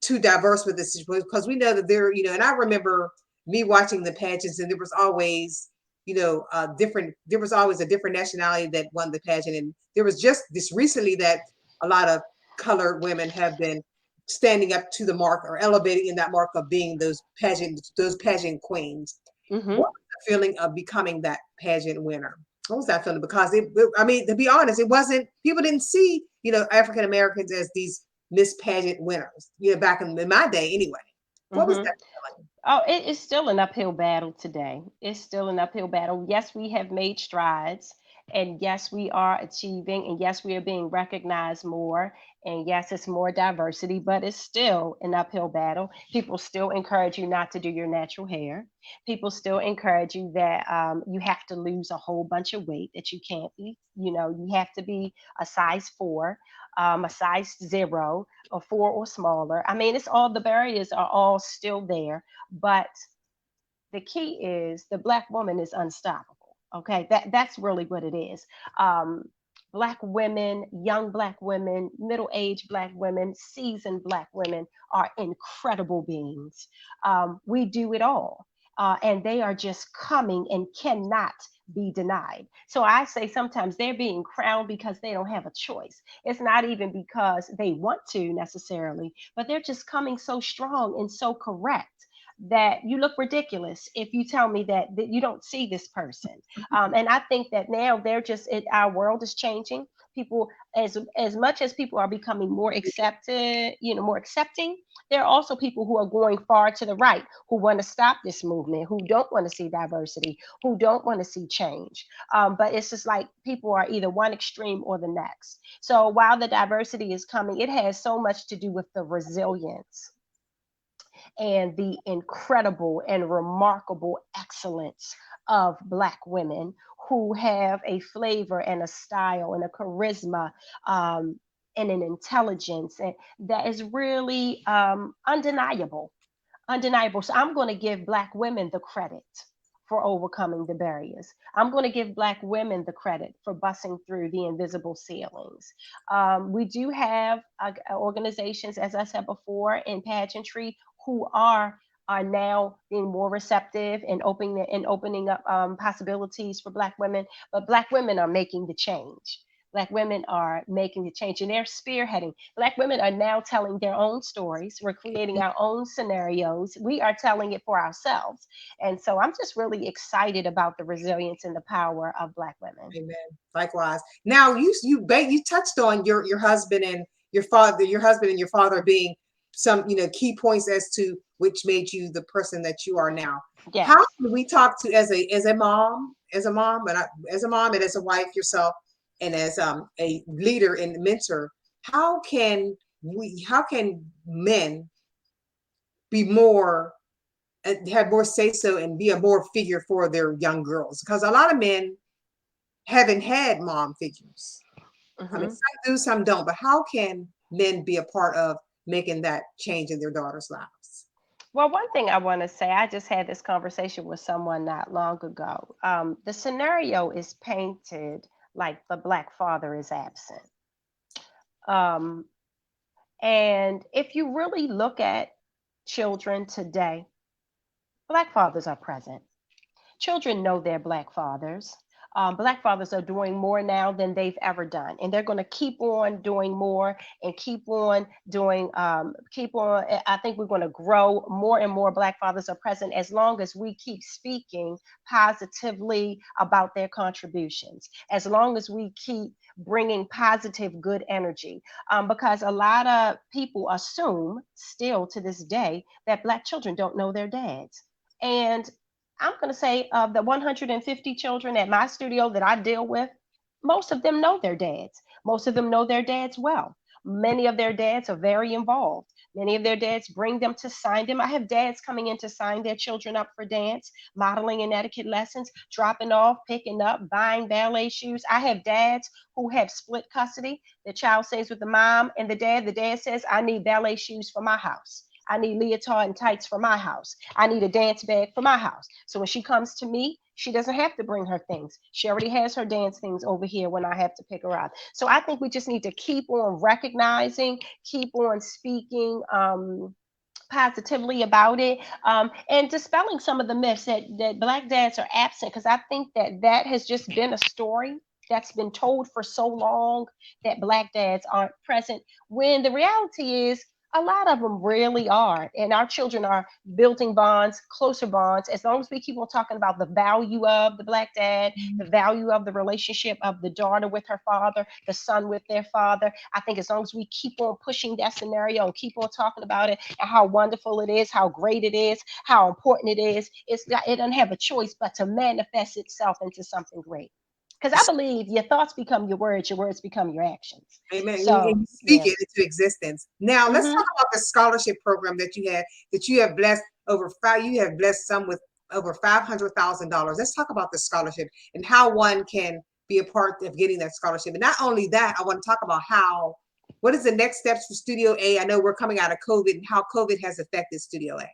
too diverse with this because we know that and I remember me watching the pageants, and there was always, there was always a different nationality that won the pageant. And there was just this recently that a lot of colored women have been standing up to the mark or elevating in that mark of being those pageant queens. Mm-hmm. What was the feeling of becoming that pageant winner? What was that feeling? Because I mean, to be honest, it wasn't, people didn't see, African Americans as these Miss Pageant winners, back in my day anyway. What was that feeling? Oh, it is still an uphill battle today. It's still an uphill battle. Yes, we have made strides, and yes, we are achieving, and yes, we are being recognized more, and yes, it's more diversity, but it's still an uphill battle. People still encourage you not to do your natural hair. People still encourage you that you have to lose a whole bunch of weight, that you can't be, you have to be a size 4, a size 0, or 4 or smaller. I mean, it's all the barriers are all still there, but the key is the Black woman is unstoppable. Okay, that's really what it is. Um, Black women, young Black women, middle-aged Black women, seasoned Black women are incredible beings. We do it all, and they are just coming and cannot be denied. So I say sometimes they're being crowned because they don't have a choice. It's not even because they want to necessarily, but they're just coming so strong and so correct that you look ridiculous if you tell me that you don't see this person. And I think that now our world is changing. People, as much as people are becoming more accepted, more accepting, there are also people who are going far to the right, who want to stop this movement, who don't want to see diversity, who don't want to see change. But it's just like people are either one extreme or the next. So while the diversity is coming, it has so much to do with the resilience and the incredible and remarkable excellence of Black women who have a flavor and a style and a charisma, and an intelligence that is really undeniable. Undeniable. So I'm going to give Black women the credit for overcoming the barriers. I'm going to give Black women the credit for busting through the invisible ceilings. We do have organizations, as I said before, in pageantry who are now being more receptive and opening up possibilities for Black women. But Black women are making the change. Black women are making the change, and they're spearheading. Black women are now telling their own stories. We're creating our own scenarios. We are telling it for ourselves. And so I'm just really excited about the resilience and the power of Black women. Amen. Likewise. Now you touched on your husband and your father, being some key points as to which made you the person that you are now. How Yes. can we talk to as a mom and as a wife yourself, and as a leader and mentor? How can men be more have more say so and be a more figure for their young girls? Because a lot of men haven't had mom figures. I mean, Hmm. some do, some don't. But how can men be a part of making that change in their daughters' lives? Well, one thing I want to say, I just had this conversation with someone not long ago. The scenario is painted like the Black father is absent. Um, and if you really look at children today, Black fathers are present. Children know their Black fathers. Black fathers are doing more now than they've ever done, and they're going to keep on doing more and keep on doing. Keep on. I think we're going to grow more and more. Black fathers are present as long as we keep speaking positively about their contributions. As long as we keep bringing positive, good energy, because a lot of people assume still to this day that Black children don't know their dads. And I'm going to say of the 150 children at my studio that I deal with, most of them know their dads. Most of them know their dads well. Many of their dads are very involved. Many of their dads bring them to sign them. I have dads coming in to sign their children up for dance, modeling and etiquette lessons, dropping off, picking up, buying ballet shoes. I have dads who have split custody. The child stays with the mom and the dad. The dad says, I need ballet shoes for my house. I need leotard and tights for my house. I need a dance bag for my house. So when she comes to me, she doesn't have to bring her things. She already has her dance things over here when I have to pick her up. So I think we just need to keep on recognizing, keep on speaking positively about it, and dispelling some of the myths that Black dads are absent, because I think that has just been a story that's been told for so long, that Black dads aren't present, when the reality is A lot of them really are. And our children are building bonds, closer bonds, as long as we keep on talking about the value of the Black dad, the value of the relationship of the daughter with her father, the son with their father. I think as long as we keep on pushing that scenario and keep on talking about it and how wonderful it is, how great it is, how important it is, it doesn't have a choice but to manifest itself into something great. Because I believe your thoughts become your words become your actions. Amen. And So, you speak yeah. it into existence. Now let's Hmm. talk about the scholarship program that you have blessed over five. You have blessed some with over $500,000. Let's talk about the scholarship and how one can be a part of getting that scholarship. And not only that, I want to talk about what is the next steps for Studio A? I know we're coming out of COVID and how COVID has affected Studio A.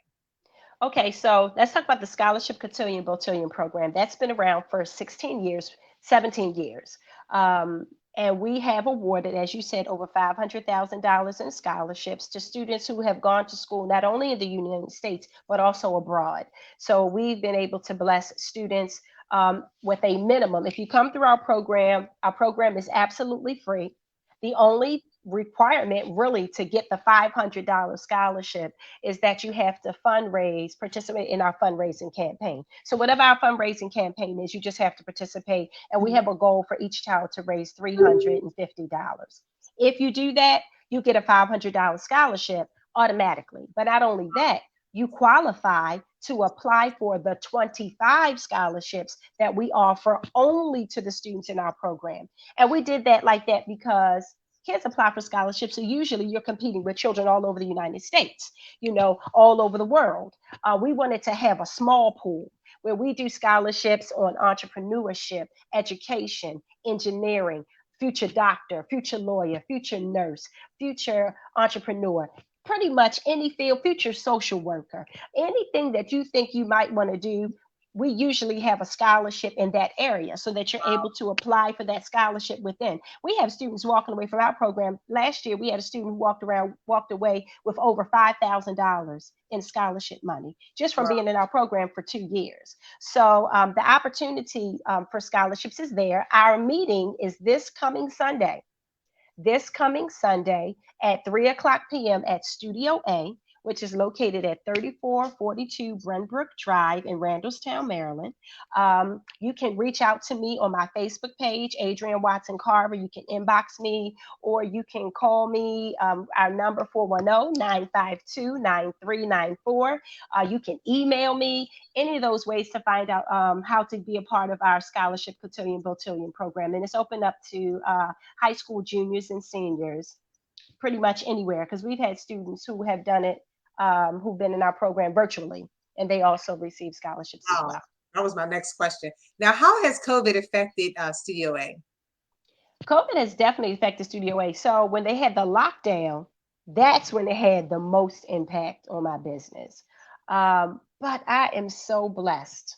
Okay, so let's talk about the Scholarship Cotillion Botillion program. That's been around for 16 years, 17 years. Um, and we have awarded, as you said, over $500,000 in scholarships to students who have gone to school not only in the United States, but also abroad. So we've been able to bless students with a minimum. If you come through our program is absolutely free. The only requirement really to get the $500 scholarship is that you have to fundraise, participate in our fundraising campaign. So whatever our fundraising campaign is, you just have to participate. And we have a goal for each child to raise $350. If you do that, you get a $500 scholarship automatically. But not only that, you qualify to apply for the 25 scholarships that we offer only to the students in our program. And we did that like that because kids apply for scholarships. So usually you're competing with children all over the United States, all over the world. We wanted to have a small pool where we do scholarships on entrepreneurship, education, engineering, future doctor, future lawyer, future nurse, future entrepreneur, pretty much any field, future social worker, anything that you think you might want to do. We usually have a scholarship in that area so that you're able to apply for that scholarship within. We have students walking away from our program. Last year, we had a student who walked away with over $5,000 in scholarship money just from Wow. being in our program for 2 years. So the opportunity for scholarships is there. Our meeting is this coming Sunday at 3 o'clock p.m. at Studio A, which is located at 3442 Brenbrook Drive in Randallstown, Maryland. You can reach out to me on my Facebook page, Adrienne Watson Carver. You can inbox me or you can call me. Our number 410-952-9394. You can email me. Any of those ways to find out how to be a part of our Scholarship Cotillion Botillion program. And it's open up to high school juniors and seniors pretty much anywhere because we've had students who have done it, who've been in our program virtually, and they also receive scholarships as Wow. well. That was my next question. Now, how has COVID affected Studio A? COVID has definitely affected Studio A. So when they had the lockdown, that's when it had the most impact on my business. But I am so blessed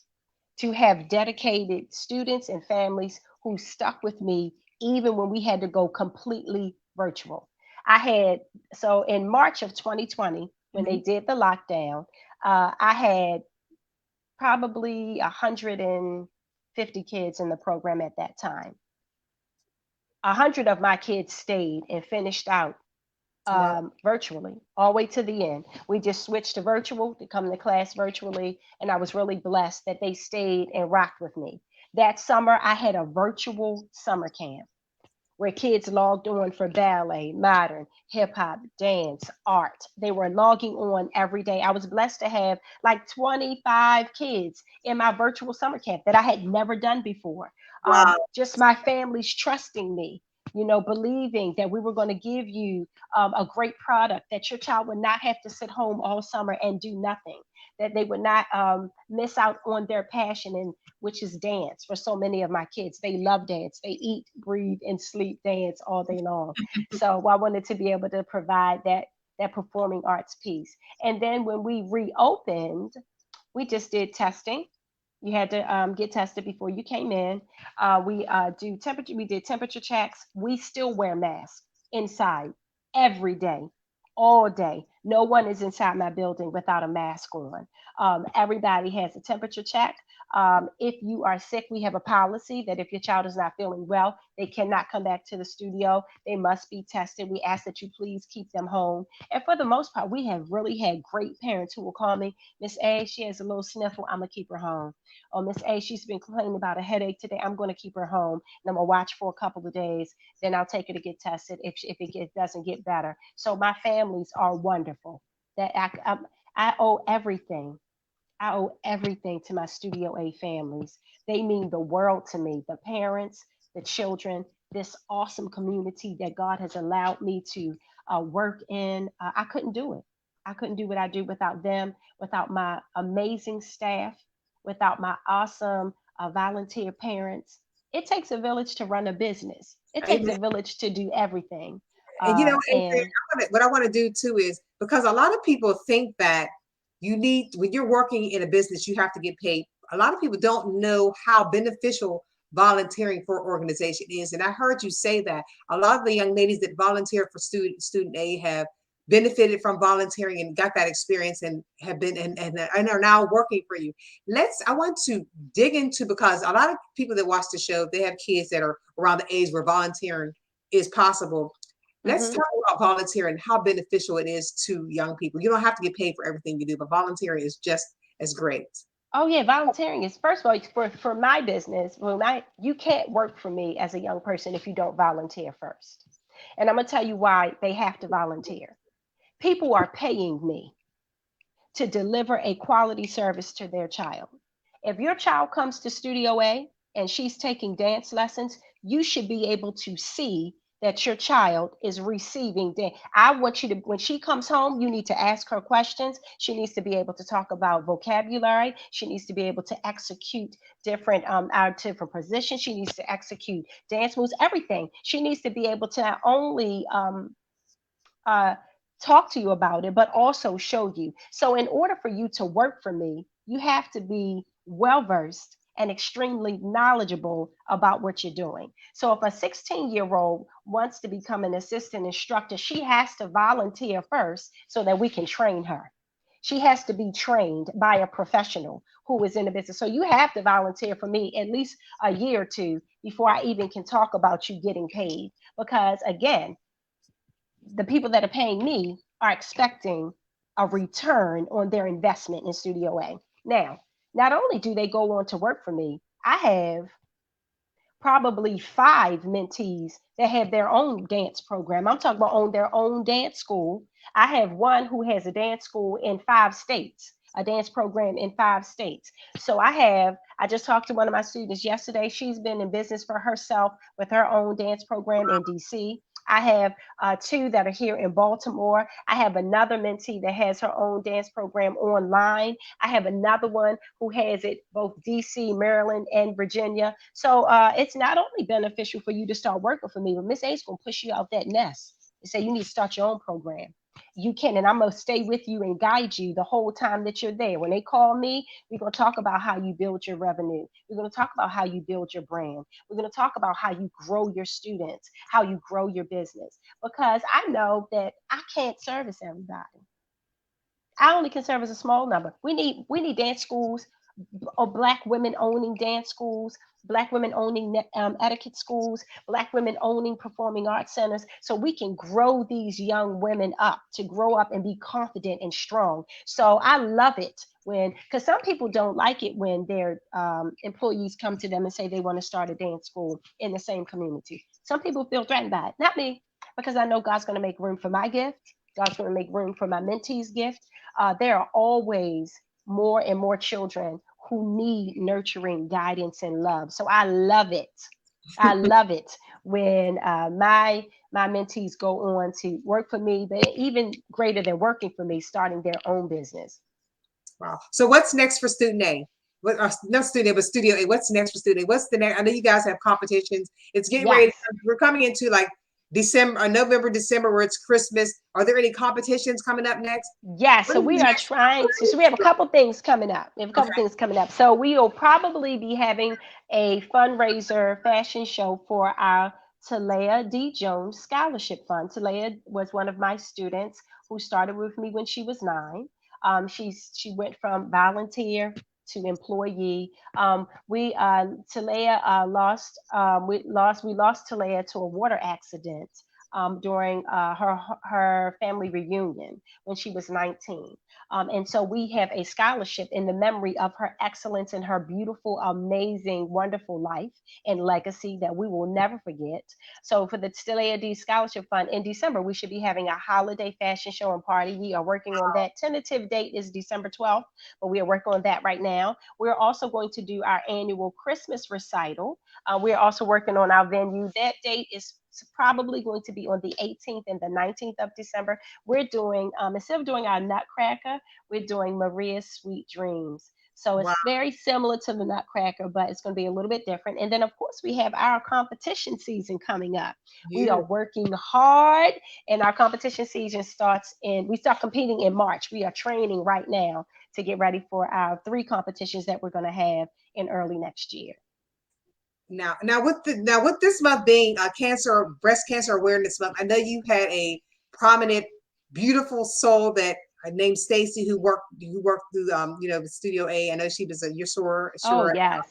to have dedicated students and families who stuck with me even when we had to go completely virtual. I had, so in March of 2020, when they Mhm. did the lockdown, I had probably 150 kids in the program at that time. 100 of my kids stayed and finished out Wow. virtually all the way to the end. We just switched to virtual to come to class virtually, and I was really blessed that they stayed and rocked with me. That summer, I had a virtual summer camp where kids logged on for ballet, modern, hip hop, dance, art. They were logging on every day. I was blessed to have like 25 kids in my virtual summer camp that I had never done before. Wow. Just my family's trusting me. Believing that we were going to give you a great product, that your child would not have to sit home all summer and do nothing, that they would not miss out on their passion, and which is dance. For so many of my kids, they love dance. They eat, breathe, and sleep dance all day long. So I wanted to be able to provide that performing arts piece. And then when we reopened, we just did testing. You had to get tested before you came in. We did temperature checks. We still wear masks inside every day, all day. No one is inside my building without a mask on. Everybody has a temperature check. If you are sick, we have a policy that if your child is not feeling well, they cannot come back to the studio. They must be tested. We ask that you please keep them home. And for the most part, we have really had great parents who will call me, Miss A, she has a little sniffle, I'm gonna keep her home. Oh, Miss A, she's been complaining about a headache today, I'm gonna keep her home and I'm gonna watch for a couple of days. Then I'll take her to get tested if it doesn't get better. So my families are wonderful. That I owe everything. I owe everything to my Studio A families. They mean the world to me. The parents, the children, this awesome community that God has allowed me to work in. I couldn't do it. I couldn't do what I do without them, without my amazing staff, without my awesome volunteer parents. It takes a village to run a business. It takes Amen. a village to do everything. And Adrienne, And what I want to do too is, because a lot of people think that when you're working in a business, you have to get paid. A lot of people don't know how beneficial volunteering for an organization is. And I heard you say that a lot of the young ladies that volunteer for student A have benefited from volunteering and got that experience and have been and are now working for you. I want to dig into, because a lot of people that watch the show, they have kids that are around the age where volunteering is possible. Let's mhm. talk about volunteering, how beneficial it is to young people. You don't have to get paid for everything you do, but volunteering is just as great. Oh yeah, volunteering is, first of all, for my business. You can't work for me as a young person if you don't volunteer first. And I'm gonna tell you why they have to volunteer. People are paying me to deliver a quality service to their child. If your child comes to Studio A and she's taking dance lessons, you should be able to see that your child is receiving dance. I want you to, when she comes home, you need to ask her questions. She needs to be able to talk about vocabulary. She needs to be able to execute different our different positions. She needs to execute dance moves, everything. She needs to be able to not only uh, talk to you about it, but also show you. So, in order for you to work for me, you have to be well versed and extremely knowledgeable about what you're doing. So, if a 16-year-old wants to become an assistant instructor, she has to volunteer first so that we can train her. She has to be trained by a professional who is in the business. So, you have to volunteer for me at least a year or two before I even can talk about you getting paid. Because, again, the people that are paying me are expecting a return on their investment in Studio A. Now, not only do they go on to work for me, I have probably 5 mentees that have their own dance program. I'm talking about on their own dance school. I have one who has a dance school in 5 states, a dance program in 5 states. So I just talked to one of my students yesterday. She's been in business for herself with her own dance program in DC. I have two that are here in Baltimore. I have another mentee that has her own dance program online. I have another one who has it both DC, Maryland, and Virginia. So it's not only beneficial for you to start working for me, but Miss A's gonna push you out that nest and say you need to start your own program. You can, and I'm gonna stay with you and guide you the whole time that you're there. When they call me, we're gonna talk about how you build your revenue. We're gonna talk about how you build your brand. We're gonna talk about how you grow your students, how you grow your business. Because I know that I can't service everybody. I only can service a small number. We need dance schools or Black women owning dance schools, Black women owning etiquette schools, Black women owning performing arts centers, so we can grow these young women up to grow up and be confident and strong. So I love it when, because some people don't like it when their employees come to them and say they want to start a dance school in the same community. Some people feel threatened by it, not me, because I know God's going to make room for my gift. God's going to make room for my mentee's gift. There are always more and more children who need nurturing guidance and love. So I love it. I love it when my mentees go on to work for me, but even greater than working for me, starting their own business. Wow. So what's next for student A? Not student A, but Studio A. What's next for student A? What's the next? I know you guys have competitions. It's getting ready. Yes. We're coming into like December, November, December, where it's Christmas. Are there any competitions coming up next? Yes, What so is we are next? trying to, so we have a couple things coming up. We have a couple Okay. things coming up. So we will probably be having a fundraiser fashion show for our Talea D. Jones Scholarship Fund. Talea was one of my students who started with me when she was 9. She went from volunteer to employee. Talea we lost Talea to a water accident during her family reunion when she was 19. And so we have a scholarship in the memory of her excellence and her beautiful, amazing, wonderful life and legacy that we will never forget. So for the Still D Scholarship Fund in December, we should be having a holiday fashion show and party. We are working on that. Tentative date is December 12th, but we are working on that right now. We're also going to do our annual Christmas recital. We're also working on our venue. That date is probably going to be on the 18th and the 19th of December. We're doing, instead of doing our Nutcracker, we're doing Maria's Sweet Dreams. So Wow. it's very similar to the Nutcracker, but it's going to be a little bit different. And then, of course, we have our competition season coming up. We are You. working hard, and our competition season we start competing in March. We are training right now to get ready for our 3 competitions that we're going to have in early next year. Now with this month being breast cancer awareness month, I know you had a prominent, beautiful soul that named Stacy who worked through the Studio A. I know she was your Oh, sure. yes.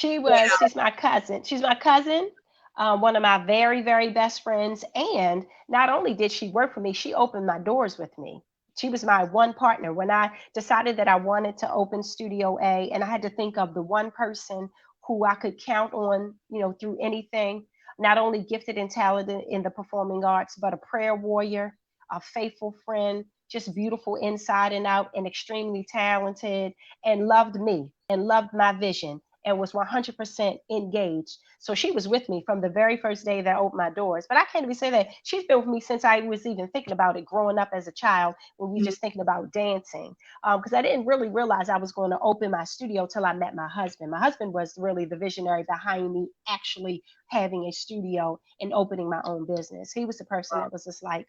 Yeah. She's my cousin. She's my cousin, one of my very, very best friends. And not only did she work for me, she opened my doors with me. She was my one partner. When I decided that I wanted to open Studio A, and I had to think of the one person who I could count on, through anything, not only gifted and talented in the performing arts, but a prayer warrior, a faithful friend, just beautiful inside and out, and extremely talented, and loved me and loved my vision and was 100% engaged. So she was with me from the very first day that I opened my doors. But I can't even say that she's been with me since I was even thinking about it growing up as a child when we were just thinking about dancing. Because I didn't really realize I was going to open my studio till I met my husband. My husband was really the visionary behind me actually having a studio and opening my own business. He was the person that was just like,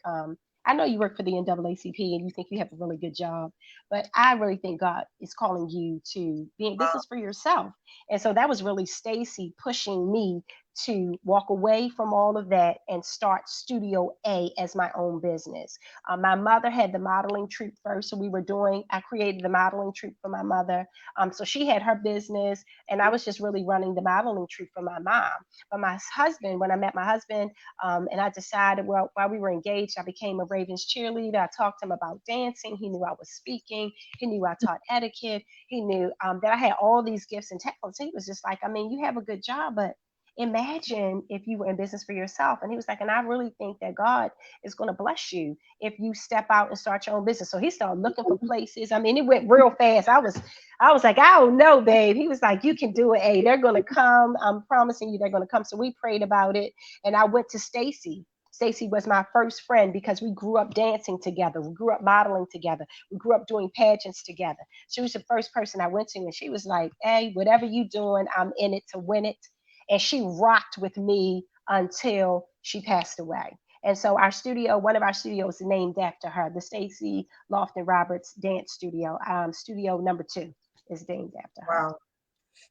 I know you work for the NAACP and you think you have a really good job, but I really think God is calling you to be in business for yourself. And so that was really Stacy pushing me to walk away from all of that and start Studio A as my own business. My mother had the modeling troupe first. So I created the modeling troupe for my mother. So she had her business and I was just really running the modeling troupe for my mom. But my husband, when I met my husband, and I decided, well, while we were engaged, I became a Ravens cheerleader. I talked to him about dancing. He knew I was speaking. He knew I taught etiquette. He knew that I had all these gifts and talents. He was just like, I mean, you have a good job, but imagine if you were in business for yourself. And he was like, and I really think that God is going to bless you if you step out and start your own business. So he started looking for places. I mean, it went real fast. I was like, I don't know, babe. He was like, you can do it. Hey, they're going to come. I'm promising you they're going to come. So we prayed about it. And I went to Stacy. Stacy was my first friend because we grew up dancing together. We grew up modeling together. We grew up doing pageants together. She was the first person I went to, and she was like, hey, whatever you doing, I'm in it to win it. And she rocked with me until she passed away. And so one of our studios is named after her, the Stacy Lofton Roberts Dance Studio. Studio number 2 is named after her. Wow.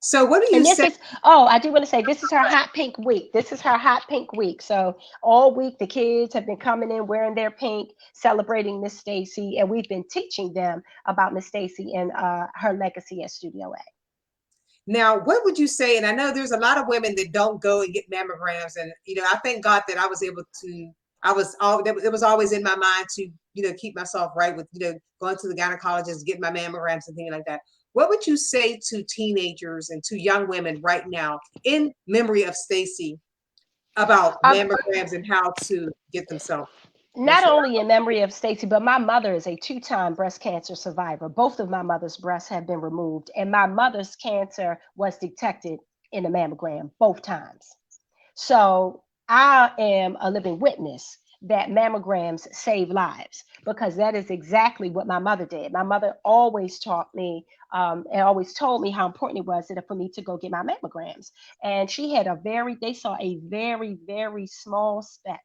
So what do you And this say? is, oh, I do want to say, this is her hot pink week. This is her hot pink week. So all week, the kids have been coming in wearing their pink, celebrating Miss Stacy. And we've been teaching them about Miss Stacy and her legacy at Studio A. Now, what would you say? And I know there's a lot of women that don't go and get mammograms, and I thank God that I was able to. It was always in my mind to keep myself right with going to the gynecologist, getting my mammograms and things like that. What would you say to teenagers and to young women right now in memory of Stacy about Um, mammograms and how to get themselves? Not only in memory of Stacy, but my mother is a 2-time breast cancer survivor. Both of my mother's breasts have been removed, and my mother's cancer was detected in a mammogram both times. So I am a living witness that mammograms save lives because that is exactly what my mother did. My mother always taught me and always told me how important it was for me to go get my mammograms. And she had they saw a very, very small speck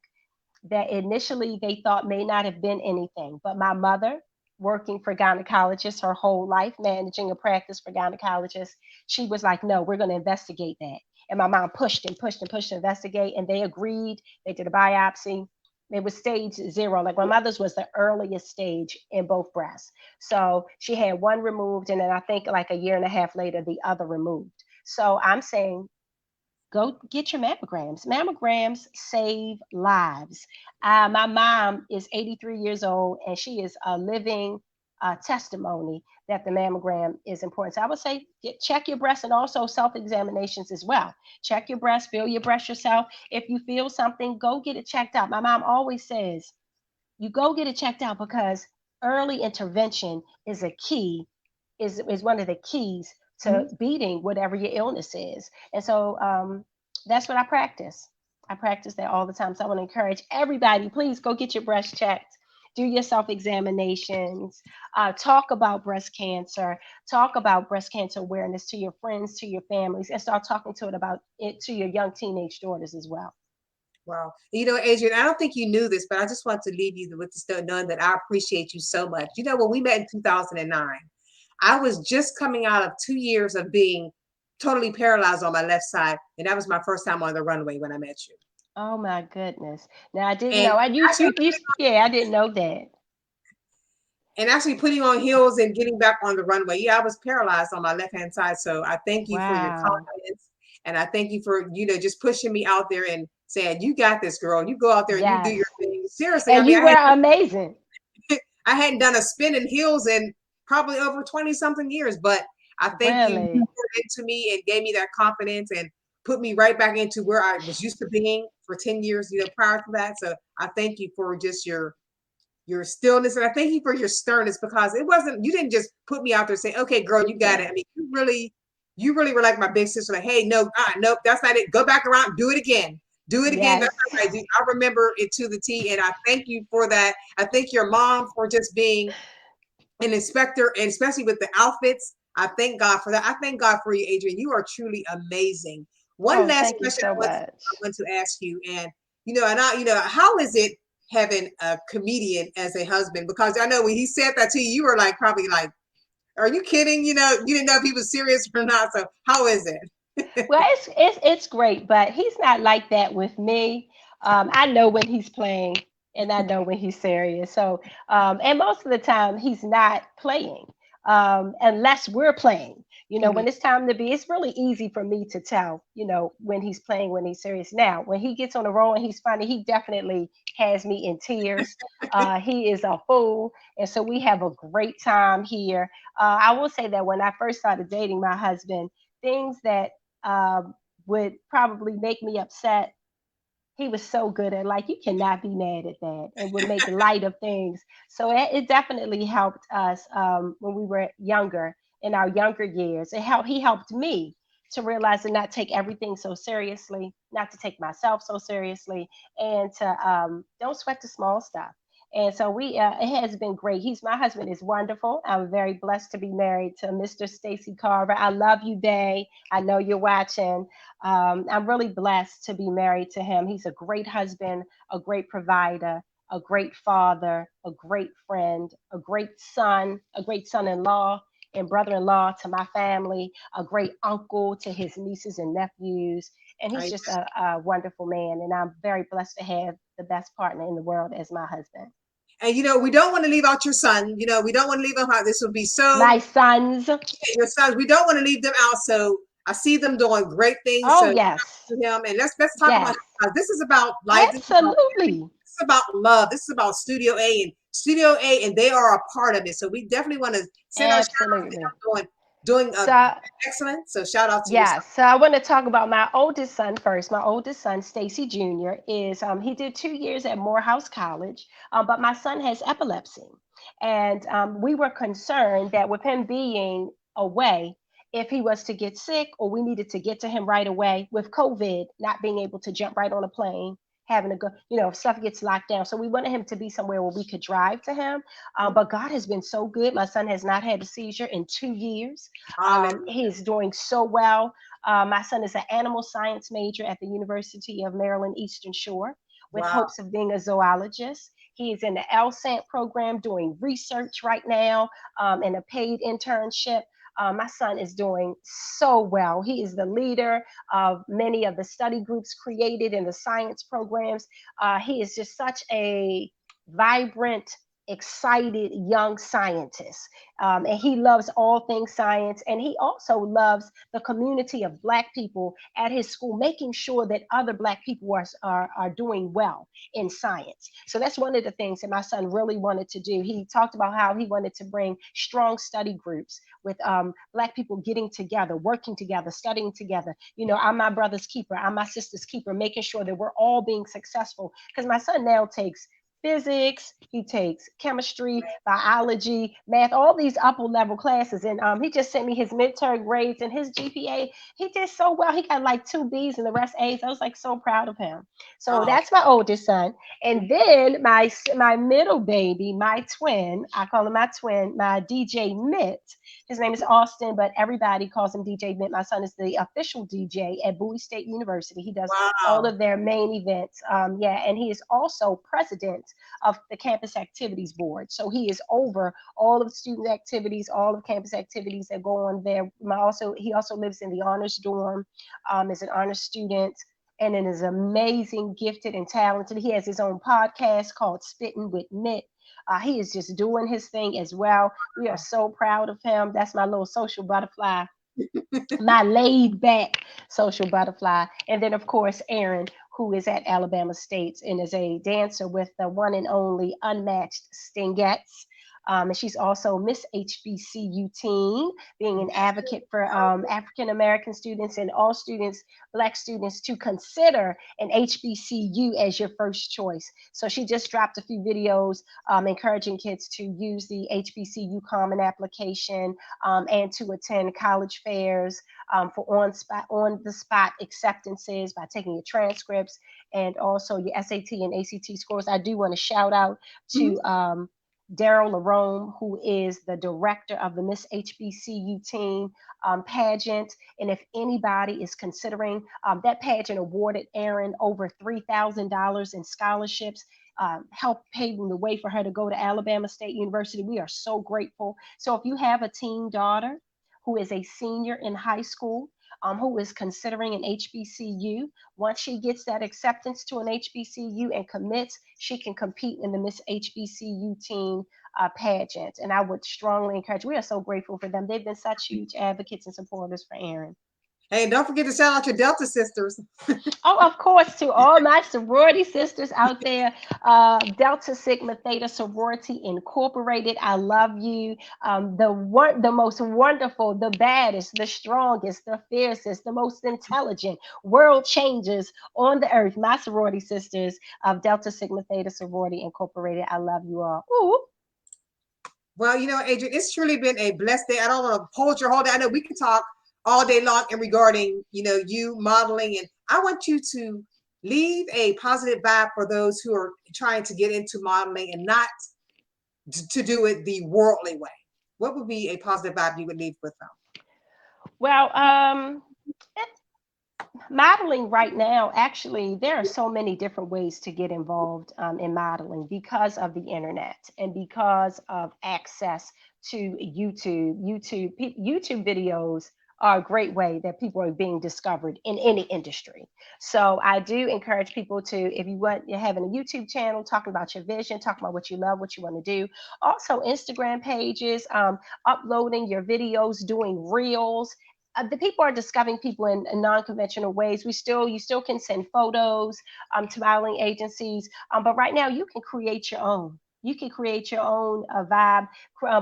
that initially they thought may not have been anything. But my mother, working for gynecologists her whole life, managing a practice for gynecologists, she was like, no, we're going to investigate that. And my mom pushed and pushed and pushed to investigate, and they agreed. They did a biopsy. It was stage 0. Like my mother's was the earliest stage in both breasts. So she had one removed, and then I think like a year and a half later, the other removed. So I'm saying, go get your mammograms. Mammograms save lives. My mom is 83 years old, and she is a living testimony that the mammogram is important. So I would say check your breast, and also self-examinations as well. Check your breast, feel your breast yourself. If you feel something, go get it checked out. My mom always says, you go get it checked out, because early intervention is a key, is one of the keys to Mhm. beating whatever your illness is. And so that's what I practice. I practice that all the time. So I want to encourage everybody, please go get your breast checked. Do your self examinations. Talk about breast cancer. Talk about breast cancer awareness to your friends, to your families, and start talking to it about it to your young teenage daughters as well. Wow. Adrienne, I don't think you knew this, but I just want to leave you with this knowing that I appreciate you so much. When we met in 2009, I was just coming out of 2 years of being totally paralyzed on my left side, and that was my first time on the runway when I met you. Oh my goodness. Now I didn't And know. I actually, yeah, I didn't know that. putting on heels and getting back on the runway. Yeah, I was paralyzed on my left hand side. So I thank you for your Wow. confidence, and I thank you for just pushing me out there and saying, "You got this, girl. You go out there and you do Yes. your thing." Seriously, I And mean, you were amazing. I hadn't done a spin in heels in probably over 20 something years, but I thank you. You Really. poured into me and gave me that confidence and put me right back into where I was used to being for 10 years, prior to that. So I thank you for just your stillness, and I thank you for your sternness, because you didn't just put me out there and say, "Okay, girl, you got it." Yeah. I mean, you really were like my big sister, like, "Hey, no, nope, that's not it. Go back around, do it again. Do it again." That's Yes. not right. I remember it to the T, and I thank you for that. I thank your mom for just being an inspector, and especially with the outfits. I thank God for that. I thank God for you, Adrienne. You are truly amazing. One Oh, last thank you question so I much. want to ask you, and how is it having a comedian as a husband? Because I know when he said that to you, you were like probably like, "Are you kidding?" You didn't know if he was serious or not. So how is it? Well, it's great, but he's not like that with me. I know when he's playing, and I know when he's serious. So, and most of the time he's not playing, unless we're playing. Mhm. When it's time to be, it's really easy for me to tell. When he's playing, when he's serious. Now, when he gets on the roll and he's funny, he definitely has me in tears. He is a fool, and so we have a great time here. I will say that when I first started dating my husband, things that um, would probably make me upset. He was so good at, like, you cannot be mad at that, and would make light of things. So it definitely helped us when we were younger, in our younger years. He helped me to realize to not take everything so seriously, not to take myself so seriously, and to don't sweat the small stuff. And so it has been great. My husband is wonderful. I'm very blessed to be married to Mr. Stacy Carver. I love you, Bay. I know you're watching. I'm really blessed to be married to him. He's a great husband, a great provider, a great father, a great friend, a great son in law and brother in law to my family, a great uncle to his nieces and nephews. And he's I just a wonderful man. And I'm very blessed to have the best partner in the world as my husband. And we don't want to leave out your son. We don't want to leave him out. This would be so My sons. your sons. We don't want to leave them out. So I see them doing great things. Oh, So yes. to him, and let's talk about Yes. this is about life. This is about family. Absolutely. This is about love. This is about Studio A, and they are a part of it. So we definitely want to send our shout out to Absolutely. them doing So, excellent. So shout out to your yeah, son. so I want to talk about my oldest son first. My oldest son, Stacy Jr., is he did 2 years at Morehouse College, but my son has epilepsy, and we were concerned that with him being away, if he was to get sick or we needed to get to him right away with COVID, not being able to jump right on a plane, having to go, if stuff gets locked down. So we wanted him to be somewhere where we could drive to him. But God has been so good. My son has not had a seizure in 2 years. Hallelujah. He's doing so well. My son is an animal science major at the University of Maryland Eastern Shore with Wow. hopes of being a zoologist. He is in the LSAT program doing research right now in a paid internship. My son is doing so well. He is the leader of many of the study groups created in the science programs. He is just such a vibrant, excited young scientist. And he loves all things science. And he also loves the community of Black people at his school, making sure that other Black people are doing well in science. So that's one of the things that my son really wanted to do. He talked about how he wanted to bring strong study groups with Black people getting together, working together, studying together. You know, I'm my brother's keeper, I'm my sister's keeper, making sure that we're all being successful. Because my son now takes physics, he takes chemistry, biology, math, all these upper level classes. And he just sent me his midterm grades and his GPA. He did so well. He got like 2 B's and the rest A's. I was like so proud of him. So Oh, that's my oldest son. And then my middle baby, my twin, I call him my twin, my DJ Mitt. His name is Austin, but everybody calls him DJ Mitt. My son is the official DJ at Bowie State University. He does all wow. of their main events. Yeah, and he is also president of the campus activities board. So he is over all of the student activities, all of campus activities that go on there. He also lives in the honors dorm, as an honors student, and is amazing, gifted, and talented. He has his own podcast called Spitting with Mitt. He is just doing his thing as well. We are so proud of him. That's my little social butterfly, my laid back social butterfly. And then, of course, Erin, who is at Alabama State and is a dancer with the one and only unmatched Stingettes. And she's also Miss HBCU teen, being an advocate for African American students and all students, Black students, to consider an HBCU as your first choice. So she just dropped a few videos encouraging kids to use the HBCU Common application and to attend college fairs for on the spot acceptances by taking your transcripts and also your SAT and ACT scores. I do want to shout out to Daryl Larome, who is the director of the Miss HBCU team pageant. And if anybody is considering, that pageant awarded Erin over $3,000 in scholarships, help paving the way for her to go to Alabama State University. We are so grateful. So if you have a teen daughter who is a senior in high school, who is considering an HBCU, once she gets that acceptance to an HBCU and commits, she can compete in the Miss HBCU teen pageant. And I would strongly encourage, we are so grateful for them. They've been such huge advocates and supporters for Erin. Hey, don't forget to shout out your Delta sisters. Oh, of course, to all my sorority sisters out there, Delta Sigma Theta Sorority Incorporated, I love you. The most wonderful, the baddest, the strongest, the fiercest, the most intelligent world changers on the earth, my sorority sisters of Delta Sigma Theta Sorority Incorporated. I love you all. Ooh. Well, you know, Adrienne, it's truly been a blessed day. I don't want to hold your whole day. I know we can talk all day long and regarding, you know, you modeling. And I want you to leave a positive vibe for those who are trying to get into modeling and not to do it the worldly way. What would be a positive vibe you would leave with them? Well, modeling right now, actually, there are so many different ways to get involved in modeling because of the internet and because of access to YouTube. YouTube videos are a great way that people are being discovered in any industry. So I do encourage people to, if you want, you're having a YouTube channel, talking about your vision, talking about what you love, what you want to do. Also, Instagram pages, uploading your videos, doing reels. The people are discovering people in non-conventional ways. You still can send photos to modeling agencies, but right now you can create your own. You can create your own vibe,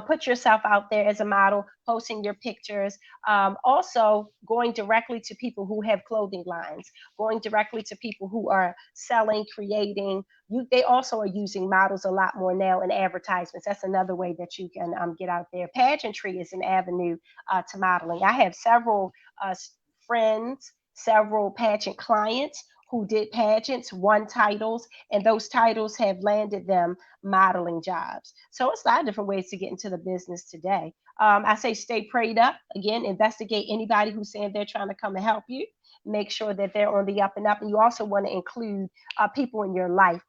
put yourself out there as a model, posting your pictures. Also, going directly to people who have clothing lines, going directly to people who are selling, creating. They also are using models a lot more now in advertisements. That's another way that you can get out there. Pageantry is an avenue to modeling. I have several friends, several pageant clients who did pageants, won titles, and those titles have landed them modeling jobs. So it's a lot of different ways to get into the business today. I say stay prayed up. Again, investigate anybody who's saying they're trying to come and help you. Make sure that they're on the up and up. And you also want to include people in your life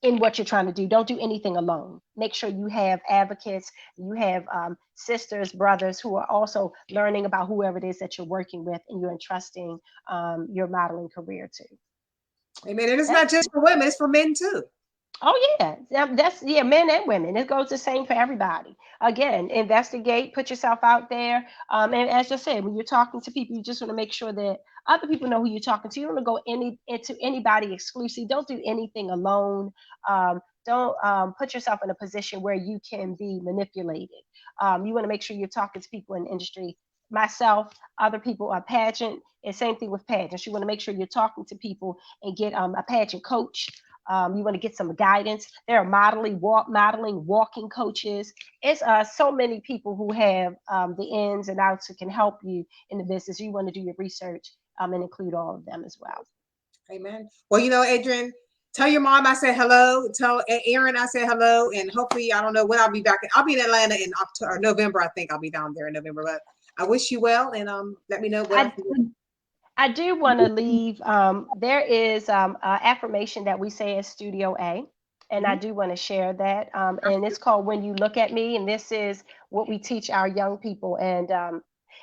in what you're trying to do. Don't do anything alone. Make sure you have advocates, you have sisters, brothers who are also learning about whoever it is that you're working with and you're entrusting your modeling career to. Amen. And it's not That's just for women, it's for men too. Oh yeah, that's yeah, men and women. It goes the same for everybody. Again, investigate, put yourself out there. And as I said, when you're talking to people, you just want to make sure that other people know who you're talking to. You don't want to go into anybody exclusive. Don't do anything alone. Don't put yourself in a position where you can be manipulated. You want to make sure you're talking to people in the industry. Myself, other people are pageant, and same thing with pageants. You want to make sure you're talking to people and get a pageant coach. You want to get some guidance. There are modeling, walking coaches. It's so many people who have the ins and outs that can help you in the business. You want to do your research and include all of them as well. Amen. Well, you know, Adrienne, tell your mom I said hello. Tell Aaron I said hello. And hopefully, I don't know when I'll be back. I'll be in Atlanta in October or November. I think I'll be down there in November. But I wish you well, and let me know what I can do. I do want to leave. There is affirmation that we say at Studio A, and I do want to share that. And it's called "When You Look at Me," and this is what we teach our young people.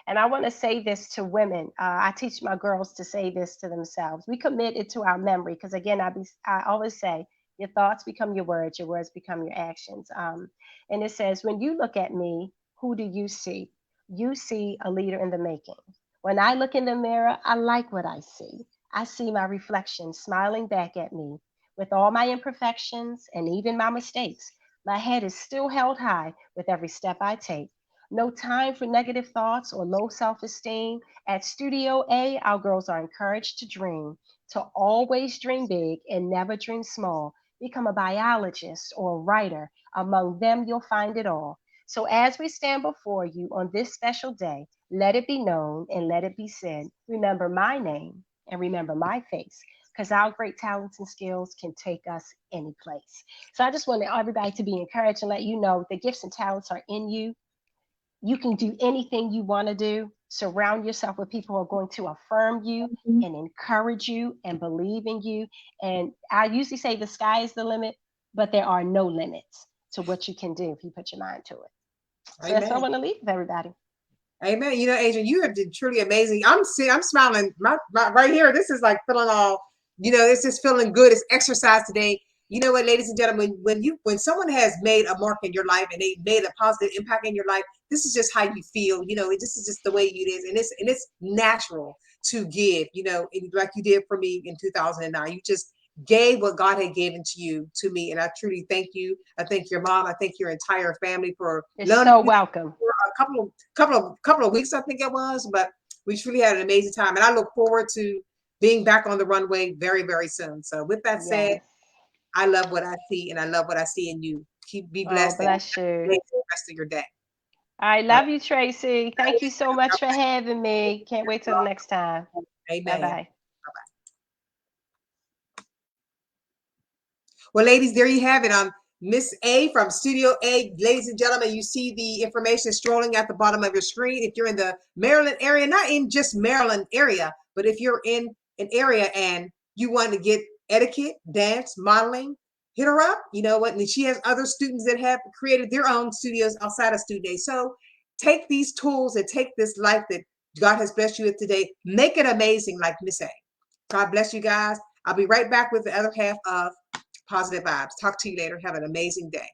And I want to say this to women. I teach my girls to say this to themselves. We commit it to our memory because, again, I always say your thoughts become your words become your actions. And it says, "When you look at me, who do you see? You see a leader in the making. When I look in the mirror, I like what I see. I see my reflection smiling back at me. With all my imperfections and even my mistakes, my head is still held high with every step I take. No time for negative thoughts or low self esteem. At Studio A, our girls are encouraged to dream, to always dream big and never dream small. Become a biologist or a writer. Among them, you'll find it all. So as we stand before you on this special day, let it be known and let it be said, remember my name and remember my face, because our great talents and skills can take us any place. So I just want everybody to be encouraged and let you know the gifts and talents are in you. You can do anything you want to do. Surround yourself with people who are going to affirm you and encourage you and believe in you. And I usually say the sky is the limit, but there are no limits to what you can do if you put your mind to it. So that's all I Amen. want to leave with everybody. Amen. You know, Adrienne, you have been truly amazing. I'm smiling my right here. This is like feeling all, you know, it's just feeling good. It's exercise today. You know what, ladies and gentlemen, when someone has made a mark in your life and they made a positive impact in your life, this is just how you feel. You know, this is just the way it is, and it's natural to give. You know, like you did for me in 2009. You just gave what God had given to me, and I truly thank you. I thank your mom. I thank your entire family for You're learning so welcome. for a couple of weeks, I think it was, but we truly had an amazing time, and I look forward to being back on the runway very, very soon. So with that said, Yes. I love what I see, and I love what I see in you. Be Oh, blessed and bless have a you. great rest of your day. I All love you, Tracy. Thank you so much for having me. Can't wait till the right. next time. Bye Amen. bye. Well, ladies, there you have it. Miss A from Studio A. Ladies and gentlemen, you see the information strolling at the bottom of your screen. If you're in the Maryland area, not in just Maryland area, but if you're in an area and you want to get etiquette, dance, modeling, hit her up. You know what? And she has other students that have created their own studios outside of Studio A. So take these tools and take this life that God has blessed you with today. Make it amazing like Miss A. God bless you guys. I'll be right back with the other half of Positive Vibes. Talk to you later. Have an amazing day.